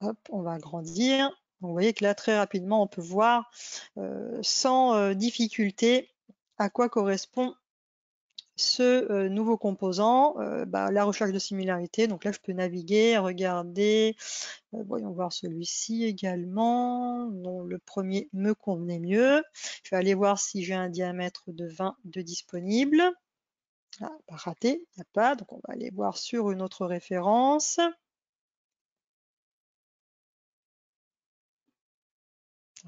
hop, on va agrandir. Donc, vous voyez que là, très rapidement, on peut voir sans difficulté à quoi correspond ce nouveau composant, la recherche de similarité. Donc là, je peux naviguer, regarder. Voyons voir celui-ci également. Non, le premier me convenait mieux. Je vais aller voir si j'ai un diamètre de 20 de disponible. Ah, pas raté, il n'y a pas. Donc on va aller voir sur une autre référence.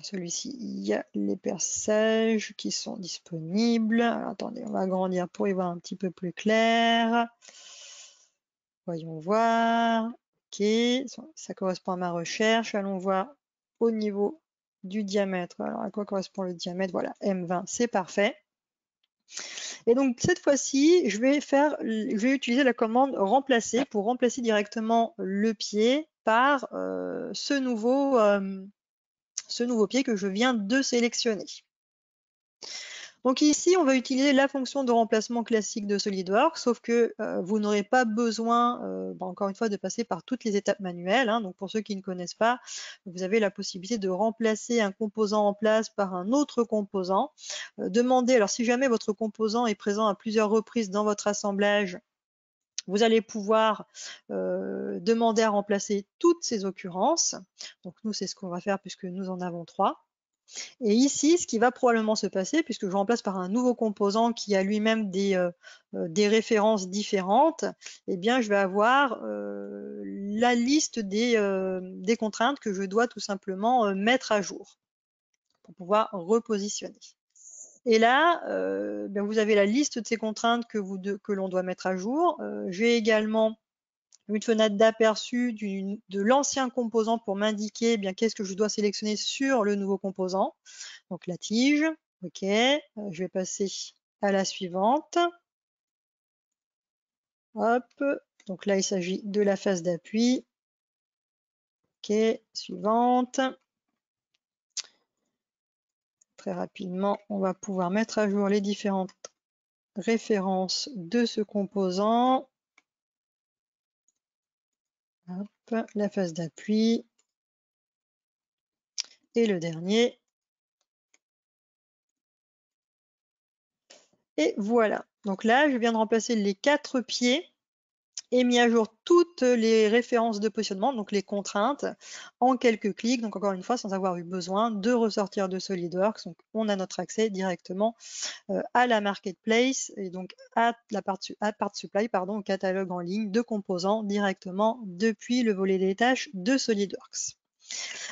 Celui-ci, il y a les perçages qui sont disponibles. Alors, attendez, on va agrandir pour y voir un petit peu plus clair. Voyons voir. Ok, ça correspond à ma recherche. Allons voir au niveau du diamètre. Alors, à quoi correspond le diamètre? Voilà, M20, c'est parfait. Et donc, cette fois-ci, je vais utiliser la commande remplacer pour remplacer directement le pied par ce nouveau pied que je viens de sélectionner. Donc ici, on va utiliser la fonction de remplacement classique de SolidWorks, sauf que vous n'aurez pas besoin, encore une fois, de passer par toutes les étapes manuelles. Hein. Donc pour ceux qui ne connaissent pas, vous avez la possibilité de remplacer un composant en place par un autre composant. Demandez, alors si jamais votre composant est présent à plusieurs reprises dans votre assemblage, vous allez pouvoir demander à remplacer toutes ces occurrences. Donc nous, c'est ce qu'on va faire puisque nous en avons 3. Et ici, ce qui va probablement se passer, puisque je remplace par un nouveau composant qui a lui-même des références différentes, eh bien, je vais avoir la liste des contraintes que je dois tout simplement mettre à jour pour pouvoir repositionner. Et là, vous avez la liste de ces contraintes que l'on doit mettre à jour. J'ai également une fenêtre d'aperçu de l'ancien composant pour m'indiquer qu'est-ce que je dois sélectionner sur le nouveau composant. Donc la tige, ok, je vais passer à la suivante. Hop, donc là il s'agit de la phase d'appui. Ok, suivante. Très rapidement, on va pouvoir mettre à jour les différentes références de ce composant. Hop, la phase d'appui. Et le dernier. Et voilà. Donc là, je viens de remplacer les 4 pieds et mis à jour toutes les références de positionnement, donc les contraintes, en quelques clics. Donc encore une fois, sans avoir eu besoin de ressortir de SolidWorks. Donc on a notre accès directement à la marketplace et donc à Part Supply, au catalogue en ligne de composants directement depuis le volet des tâches de SolidWorks.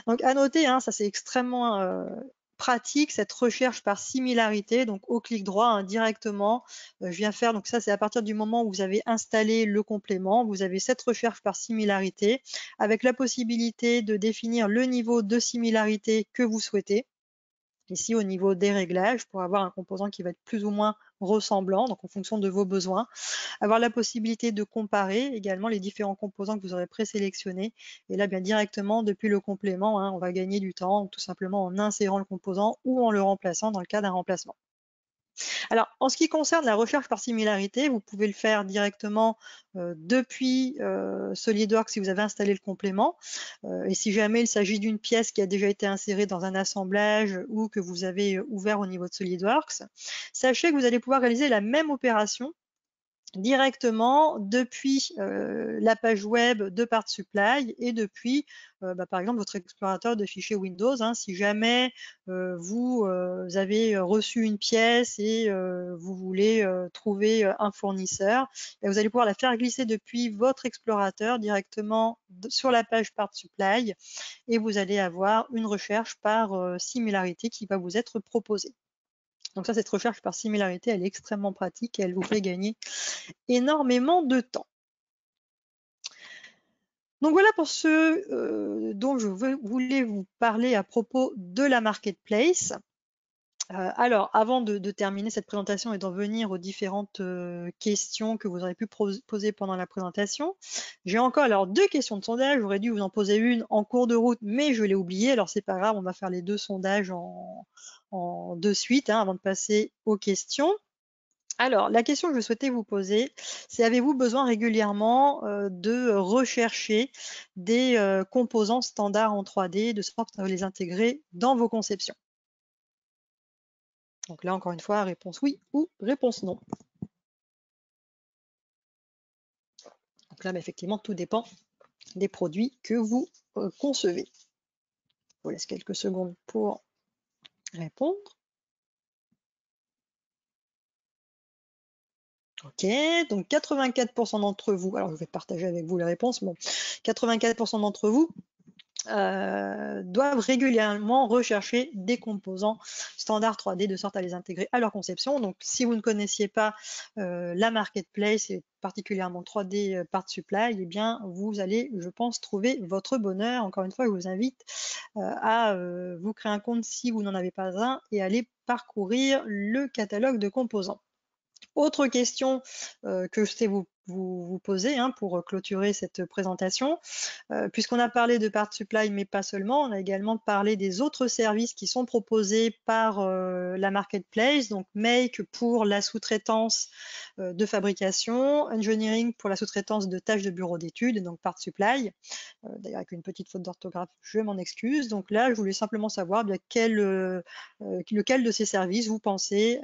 Donc à noter, hein, ça c'est extrêmement pratique, cette recherche par similarité, donc au clic droit directement, je viens faire, donc ça c'est à partir du moment où vous avez installé le complément, vous avez cette recherche par similarité avec la possibilité de définir le niveau de similarité que vous souhaitez. Ici, au niveau des réglages, pour avoir un composant qui va être plus ou moins ressemblant, donc en fonction de vos besoins. Avoir la possibilité de comparer également les différents composants que vous aurez présélectionnés. Et là, bien directement, depuis le complément, hein, on va gagner du temps, tout simplement en insérant le composant ou en le remplaçant dans le cas d'un remplacement. Alors, en ce qui concerne la recherche par similarité, vous pouvez le faire directement depuis SolidWorks si vous avez installé le complément. Et si jamais il s'agit d'une pièce qui a déjà été insérée dans un assemblage ou que vous avez ouvert au niveau de SolidWorks, sachez que vous allez pouvoir réaliser la même opération directement depuis la page web de Part Supply et depuis par exemple votre explorateur de fichiers Windows. Hein, si jamais vous avez reçu une pièce et vous voulez trouver un fournisseur, vous allez pouvoir la faire glisser depuis votre explorateur directement sur la page Part Supply et vous allez avoir une recherche par similarité qui va vous être proposée. Donc ça, cette recherche par similarité, elle est extrêmement pratique et elle vous fait gagner énormément de temps. Donc voilà pour ce dont je voulais vous parler à propos de la marketplace. Alors, avant de terminer cette présentation et d'en venir aux différentes questions que vous aurez pu poser pendant la présentation, j'ai encore alors 2 questions de sondage. J'aurais dû vous en poser une en cours de route, mais je l'ai oublié. Alors, c'est pas grave, on va faire les 2 sondages de suite avant de passer aux questions. Alors, la question que je souhaitais vous poser, c'est avez-vous besoin régulièrement de rechercher des composants standards en 3D de sorte à les intégrer dans vos conceptions? Donc là, encore une fois, réponse oui ou réponse non. Donc là, effectivement, tout dépend des produits que vous concevez. Je vous laisse quelques secondes pour répondre. Ok, donc 84% d'entre vous, alors je vais partager avec vous les réponses, bon, 84% d'entre vous doivent régulièrement rechercher des composants standards 3D de sorte à les intégrer à leur conception. Donc si vous ne connaissiez pas la marketplace et particulièrement 3D Part Supply, eh bien vous allez, je pense, trouver votre bonheur. Encore une fois, je vous invite à vous créer un compte si vous n'en avez pas un et aller parcourir le catalogue de composants. Autre question que je sais vous poser pour clôturer cette présentation, puisqu'on a parlé de Part Supply, mais pas seulement, on a également parlé des autres services qui sont proposés par la marketplace, donc Make pour la sous-traitance de fabrication, Engineering pour la sous-traitance de tâches de bureau d'études, donc Part Supply. D'ailleurs, avec une petite faute d'orthographe, je m'en excuse. Donc là, je voulais simplement savoir lequel de ces services vous pensez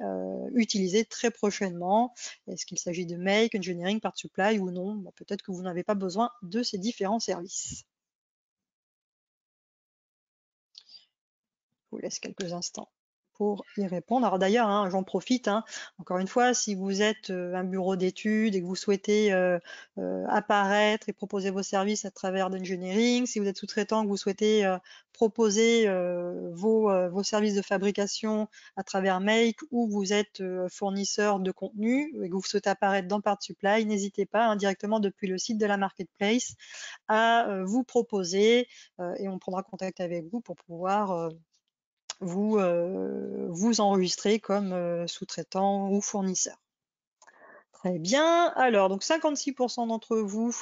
utiliser très prochainement. Est-ce qu'il s'agit de Make, Engineering, Part Supply ou non? Peut-être que vous n'avez pas besoin de ces différents services. Je vous laisse quelques instants pour y répondre. Alors d'ailleurs, j'en profite, encore une fois, si vous êtes un bureau d'études et que vous souhaitez apparaître et proposer vos services à travers d'engineering, si vous êtes sous-traitant, que vous souhaitez proposer vos services de fabrication à travers Make, ou vous êtes fournisseur de contenu et que vous souhaitez apparaître dans Part Supply, n'hésitez pas directement depuis le site de la Marketplace à vous proposer et on prendra contact avec vous pour pouvoir vous enregistrer comme sous-traitant ou fournisseur. Très bien. Alors, donc 56% d'entre vous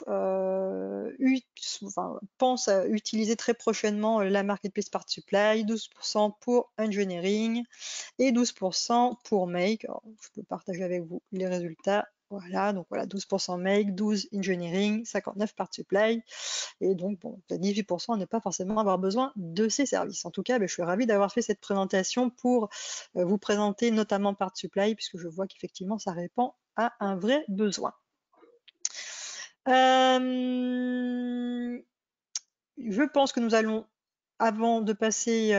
pensent à utiliser très prochainement la Marketplace Part Supply, 12% pour Engineering et 12% pour Make. Alors, je peux partager avec vous les résultats. Voilà, donc voilà, 12% Make, 12 Engineering, 59 Part Supply. Et donc, bon, 18% ne pas forcément avoir besoin de ces services. En tout cas, je suis ravie d'avoir fait cette présentation pour vous présenter notamment Part Supply, puisque je vois qu'effectivement, ça répond à un vrai besoin. Je pense que nous allons, avant de passer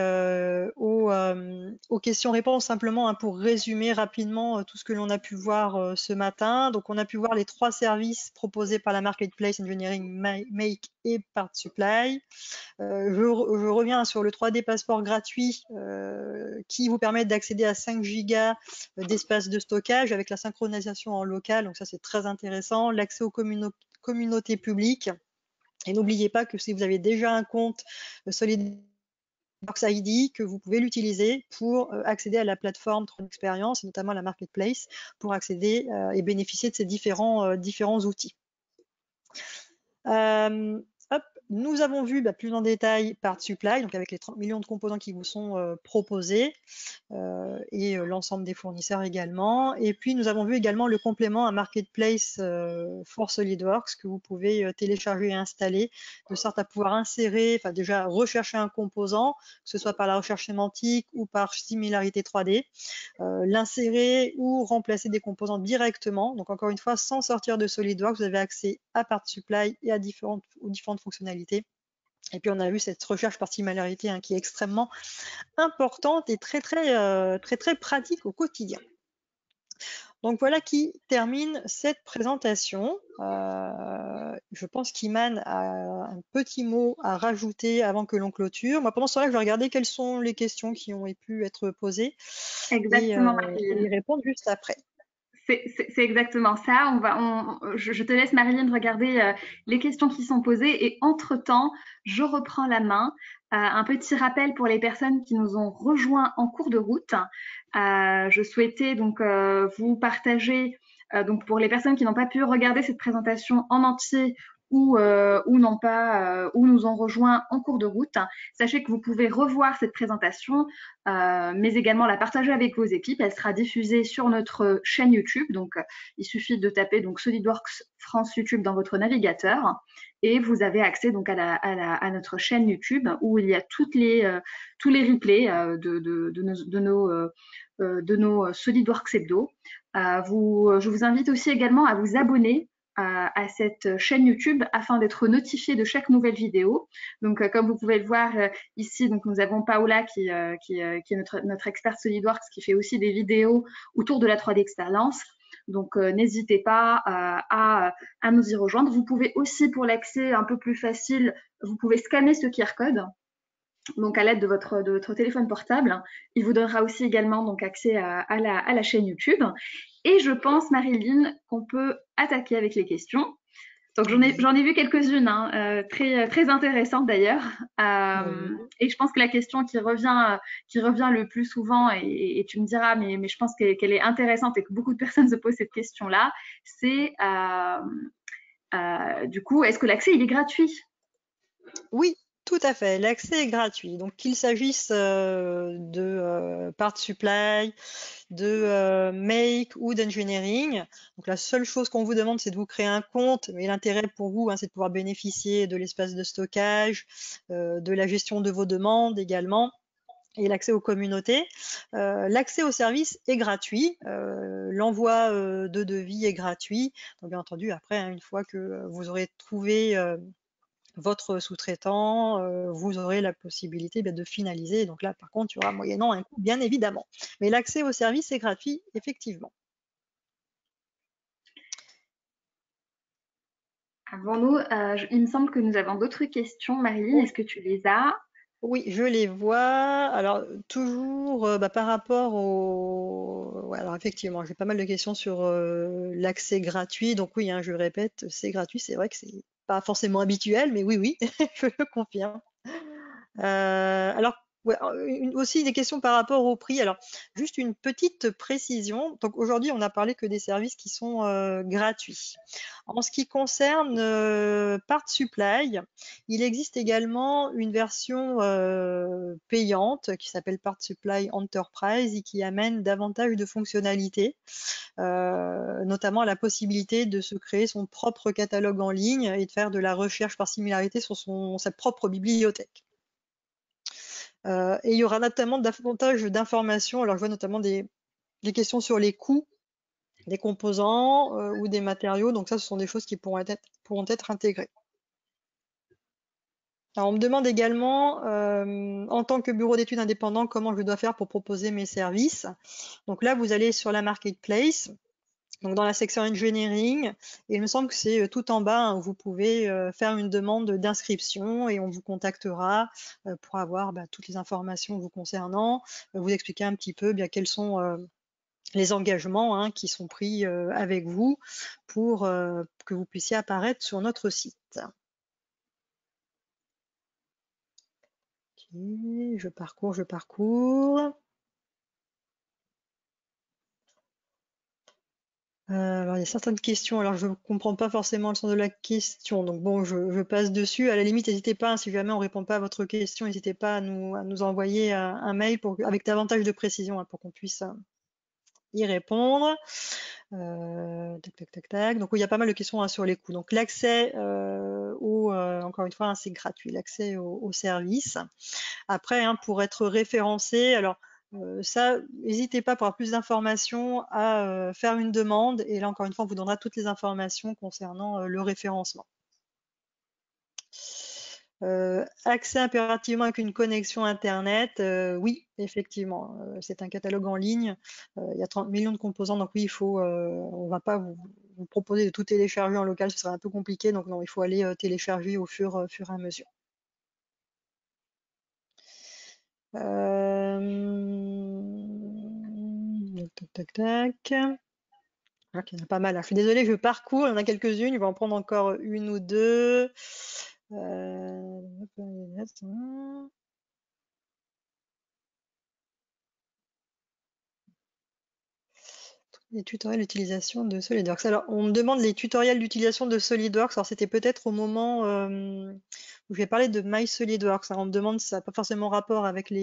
aux questions-réponses, simplement pour résumer rapidement tout ce que l'on a pu voir ce matin. Donc, on a pu voir les 3 services proposés par la Marketplace Engineering, Make et Part Supply. Je reviens sur le 3D Passeport gratuit qui vous permet d'accéder à 5 gigas d'espace de stockage avec la synchronisation en local. Donc, ça, c'est très intéressant. L'accès aux communautés publiques. Et n'oubliez pas que si vous avez déjà un compte SolidWorks ID, que vous pouvez l'utiliser pour accéder à la plateforme Expérience, notamment la Marketplace, pour accéder et bénéficier de ces différents outils. Nous avons vu plus en détail Part Supply, donc avec les 30 millions de composants qui vous sont proposés et l'ensemble des fournisseurs également. Et puis nous avons vu également le complément à Marketplace for SolidWorks que vous pouvez télécharger et installer de sorte à pouvoir insérer, déjà rechercher un composant, que ce soit par la recherche sémantique ou par similarité 3D, l'insérer ou remplacer des composants directement. Donc encore une fois, sans sortir de SolidWorks, vous avez accès à Part Supply et à différentes fonctionnalités. Et puis on a vu cette recherche par similarité qui est extrêmement importante et très pratique au quotidien. Donc voilà qui termine cette présentation. Je pense qu'Iman a un petit mot à rajouter avant que l'on clôture. Moi, pendant ce temps-là, je vais regarder quelles sont les questions qui ont pu être posées et y répondre juste après. C'est exactement ça. Je te laisse, Marilyn, regarder les questions qui sont posées et entre-temps, je reprends la main. Un petit rappel pour les personnes qui nous ont rejoints en cours de route. Je souhaitais donc vous partager, donc pour les personnes qui n'ont pas pu regarder cette présentation en entier ou n'ont pas ou nous ont rejoints en cours de route. Sachez que vous pouvez revoir cette présentation, mais également la partager avec vos équipes. Elle sera diffusée sur notre chaîne YouTube. Donc, il suffit de taper donc SolidWorks France YouTube dans votre navigateur et vous avez accès donc à notre chaîne YouTube où il y a tous les replays de nos SolidWorks Hebdo. Je vous invite aussi également à vous abonner à cette chaîne YouTube afin d'être notifié de chaque nouvelle vidéo. Donc, comme vous pouvez le voir ici, donc nous avons Paola qui est notre experte SolidWorks qui fait aussi des vidéos autour de la 3D expérience. Donc, n'hésitez pas à nous y rejoindre. Vous pouvez aussi, pour l'accès un peu plus facile, vous pouvez scanner ce QR code donc à l'aide de votre téléphone portable. Il vous donnera aussi également donc accès à la chaîne YouTube. Et je pense, Marilyn, qu'on peut attaquer avec les questions. Donc j'en ai vu quelques-unes, hein, très intéressantes d'ailleurs. Oui. Et je pense que la question qui revient le plus souvent, et tu me diras, mais je pense qu'elle est intéressante et que beaucoup de personnes se posent cette question-là, c'est du coup, est-ce que l'accès il est gratuit? Oui, tout à fait. L'accès est gratuit. Donc, qu'il s'agisse de Part Supply, de Make ou d'Engineering. Donc, la seule chose qu'on vous demande, c'est de vous créer un compte. Mais l'intérêt pour vous, hein, c'est de pouvoir bénéficier de l'espace de stockage, de la gestion de vos demandes également, et l'accès aux communautés. L'accès au service est gratuit. L'envoi de devis est gratuit. Donc, bien entendu, après, hein, une fois que vous aurez trouvé votre sous-traitant, vous aurez la possibilité de finaliser. Donc là, par contre, il y aura moyennant un coût, bien évidemment. Mais l'accès au service est gratuit, effectivement. Avant nous, il me semble que nous avons d'autres questions. Marilyn, Oui, est-ce que tu les as? oui, je les vois. Alors, toujours par rapport au... Ouais, alors effectivement, j'ai pas mal de questions sur l'accès gratuit. Donc oui, hein, je répète, c'est gratuit. C'est vrai que c'est pas forcément habituel, mais oui, oui, je le confirme. Alors, ouais, aussi des questions par rapport au prix. Alors, juste une petite précision. Donc, aujourd'hui, on n'a parlé que des services qui sont gratuits. En ce qui concerne Part Supply, il existe également une version payante qui s'appelle Part Supply Enterprise et qui amène davantage de fonctionnalités, notamment la possibilité de se créer son propre catalogue en ligne et de faire de la recherche par similarité sur sa propre bibliothèque. Et il y aura notamment davantage d'informations. Alors, je vois notamment des questions sur les coûts des composants ou des matériaux. Donc ça, ce sont des choses qui pourront être intégrées. Alors, on me demande également, en tant que bureau d'études indépendant, comment je dois faire pour proposer mes services. Donc là, vous allez sur la marketplace, donc dans la section engineering, et il me semble que c'est tout en bas, hein, où vous pouvez faire une demande d'inscription et on vous contactera pour avoir toutes les informations vous concernant, vous expliquer un petit peu quels sont les engagements, hein, qui sont pris avec vous pour que vous puissiez apparaître sur notre site. Okay, je parcours. Alors, il y a certaines questions, alors je ne comprends pas forcément le sens de la question, donc bon, je passe dessus. À la limite, n'hésitez pas, hein, si jamais on ne répond pas à votre question, n'hésitez pas à nous envoyer un mail avec davantage de précision, hein, pour qu'on puisse y répondre. Tac, tac, tac, tac. Donc, oui, il y a pas mal de questions, hein, sur les coûts. Donc, l'accès encore une fois, hein, c'est gratuit, l'accès au service. Après, hein, pour être référencé, alors ça, n'hésitez pas pour avoir plus d'informations à faire une demande. Et là, encore une fois, on vous donnera toutes les informations concernant le référencement. Accès impérativement avec une connexion Internet, oui, effectivement, c'est un catalogue en ligne. Il y a 30 millions de composants, donc oui, on va pas vous proposer de tout télécharger en local, ce serait un peu compliqué. Donc non, il faut aller télécharger au fur et à mesure. Tac, tac, tac. Ok, il y en a pas mal, hein. Je suis désolée, je parcours, il y en a quelques-unes, je vais en prendre encore une ou deux. Euh, Les tutoriels d'utilisation de SolidWorks. Alors, on me demande les tutoriels d'utilisation de SolidWorks. Alors, c'était peut-être au moment où j'ai parlé de My SolidWorks, hein. On me demande si ça n'a pas forcément rapport avec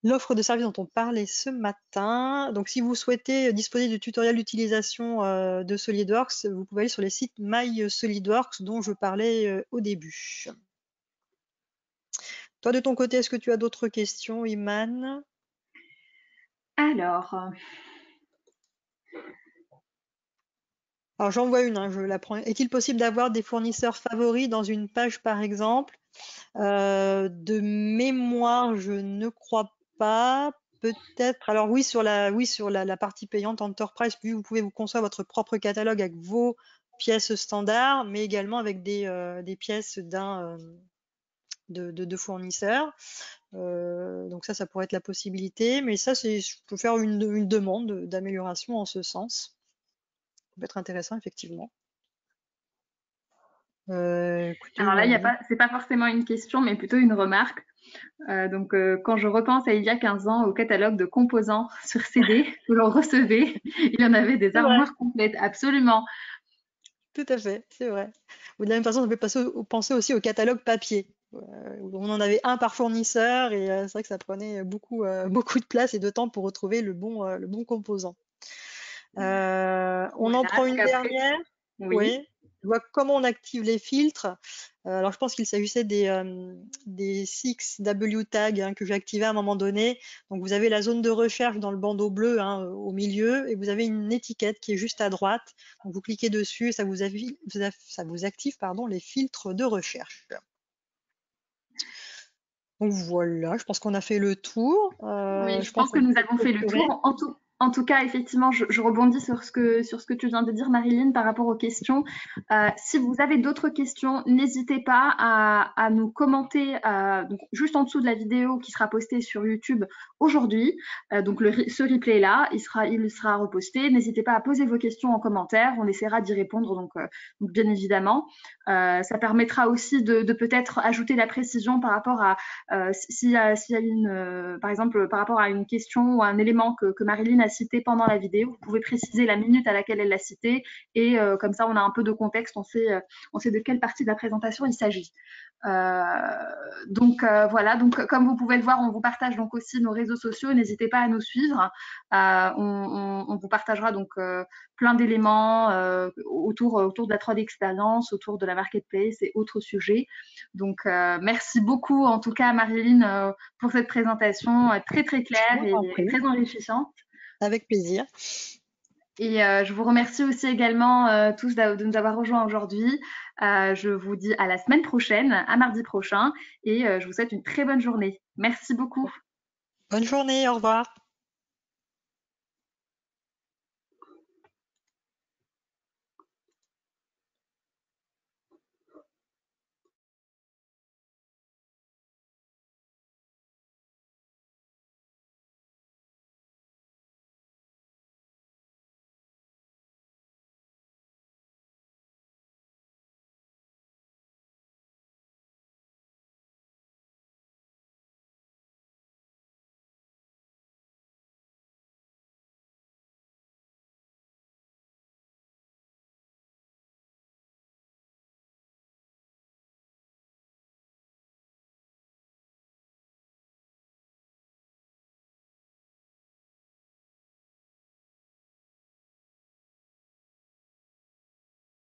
l'offre de service dont on parlait ce matin. Donc, si vous souhaitez disposer de tutoriels d'utilisation de SolidWorks, vous pouvez aller sur les sites My SolidWorks dont je parlais au début. Toi, de ton côté, est-ce que tu as d'autres questions, Iman? Alors, Alors j'en vois une, hein, je la prends. Est-il possible d'avoir des fournisseurs favoris dans une page, par exemple? De mémoire, je ne crois pas. Peut-être. Alors oui, la partie payante Enterprise, puis vous pouvez vous construire votre propre catalogue avec vos pièces standards, mais également avec des pièces de fournisseurs. Donc ça pourrait être la possibilité. Mais ça, je peux faire une demande d'amélioration en ce sens. Ça peut être intéressant, effectivement. Écoutez, alors là, il y a pas, c'est pas forcément une question, mais plutôt une remarque. Quand je repense à il y a 15 ans au catalogue de composants sur CD que l'on recevait, il y en avait des c'est vrai, armoires complètes, absolument. tout à fait, c'est vrai. Ou de la même façon, on peut penser aussi au catalogue papier. Où on en avait un par fournisseur et c'est vrai que ça prenait beaucoup de place et de temps pour retrouver le bon composant. On en Voilà, prend donc une après, dernière. oui. Oui. Je vois comment on active les filtres. Alors, je pense qu'il s'agissait des 6W tags, hein, que j'ai activés à un moment donné. Donc, vous avez la zone de recherche dans le bandeau bleu, hein, au milieu, et vous avez une étiquette qui est juste à droite. Donc, vous cliquez dessus et ça vous active, pardon, les filtres de recherche. Donc voilà, je pense qu'on a fait le tour. Oui, Je je pense pense que qu'on nous peut avons fait le clôturer. tour. En tout cas, effectivement, je rebondis sur ce que tu viens de dire, Marilyn, par rapport aux questions. Si vous avez d'autres questions, n'hésitez pas à nous commenter donc juste en dessous de la vidéo qui sera postée sur YouTube aujourd'hui. Ce replay-là, il sera reposté. N'hésitez pas à poser vos questions en commentaire. On essaiera d'y répondre, donc bien évidemment. Ça permettra aussi de peut-être ajouter la précision par rapport à s'il y a par exemple, par rapport à une question ou un élément que Marilyn a cité pendant la vidéo, vous pouvez préciser la minute à laquelle elle l'a cité et comme ça, on a un peu de contexte, on sait de quelle partie de la présentation il s'agit. Euh, voilà, donc comme vous pouvez le voir, on vous partage donc aussi nos réseaux sociaux. N'hésitez pas à nous suivre. On vous partagera donc plein d'éléments autour de la 3D expérience, autour de la marketplace et autres sujets. Merci beaucoup en tout cas Marilyn pour cette présentation très très Je claire vous et en prie, très enrichissante. avec plaisir. Et je vous remercie aussi également tous de nous avoir rejoints aujourd'hui. Je vous dis à la semaine prochaine, à mardi prochain, et je vous souhaite une très bonne journée. Merci beaucoup. Bonne journée, au revoir.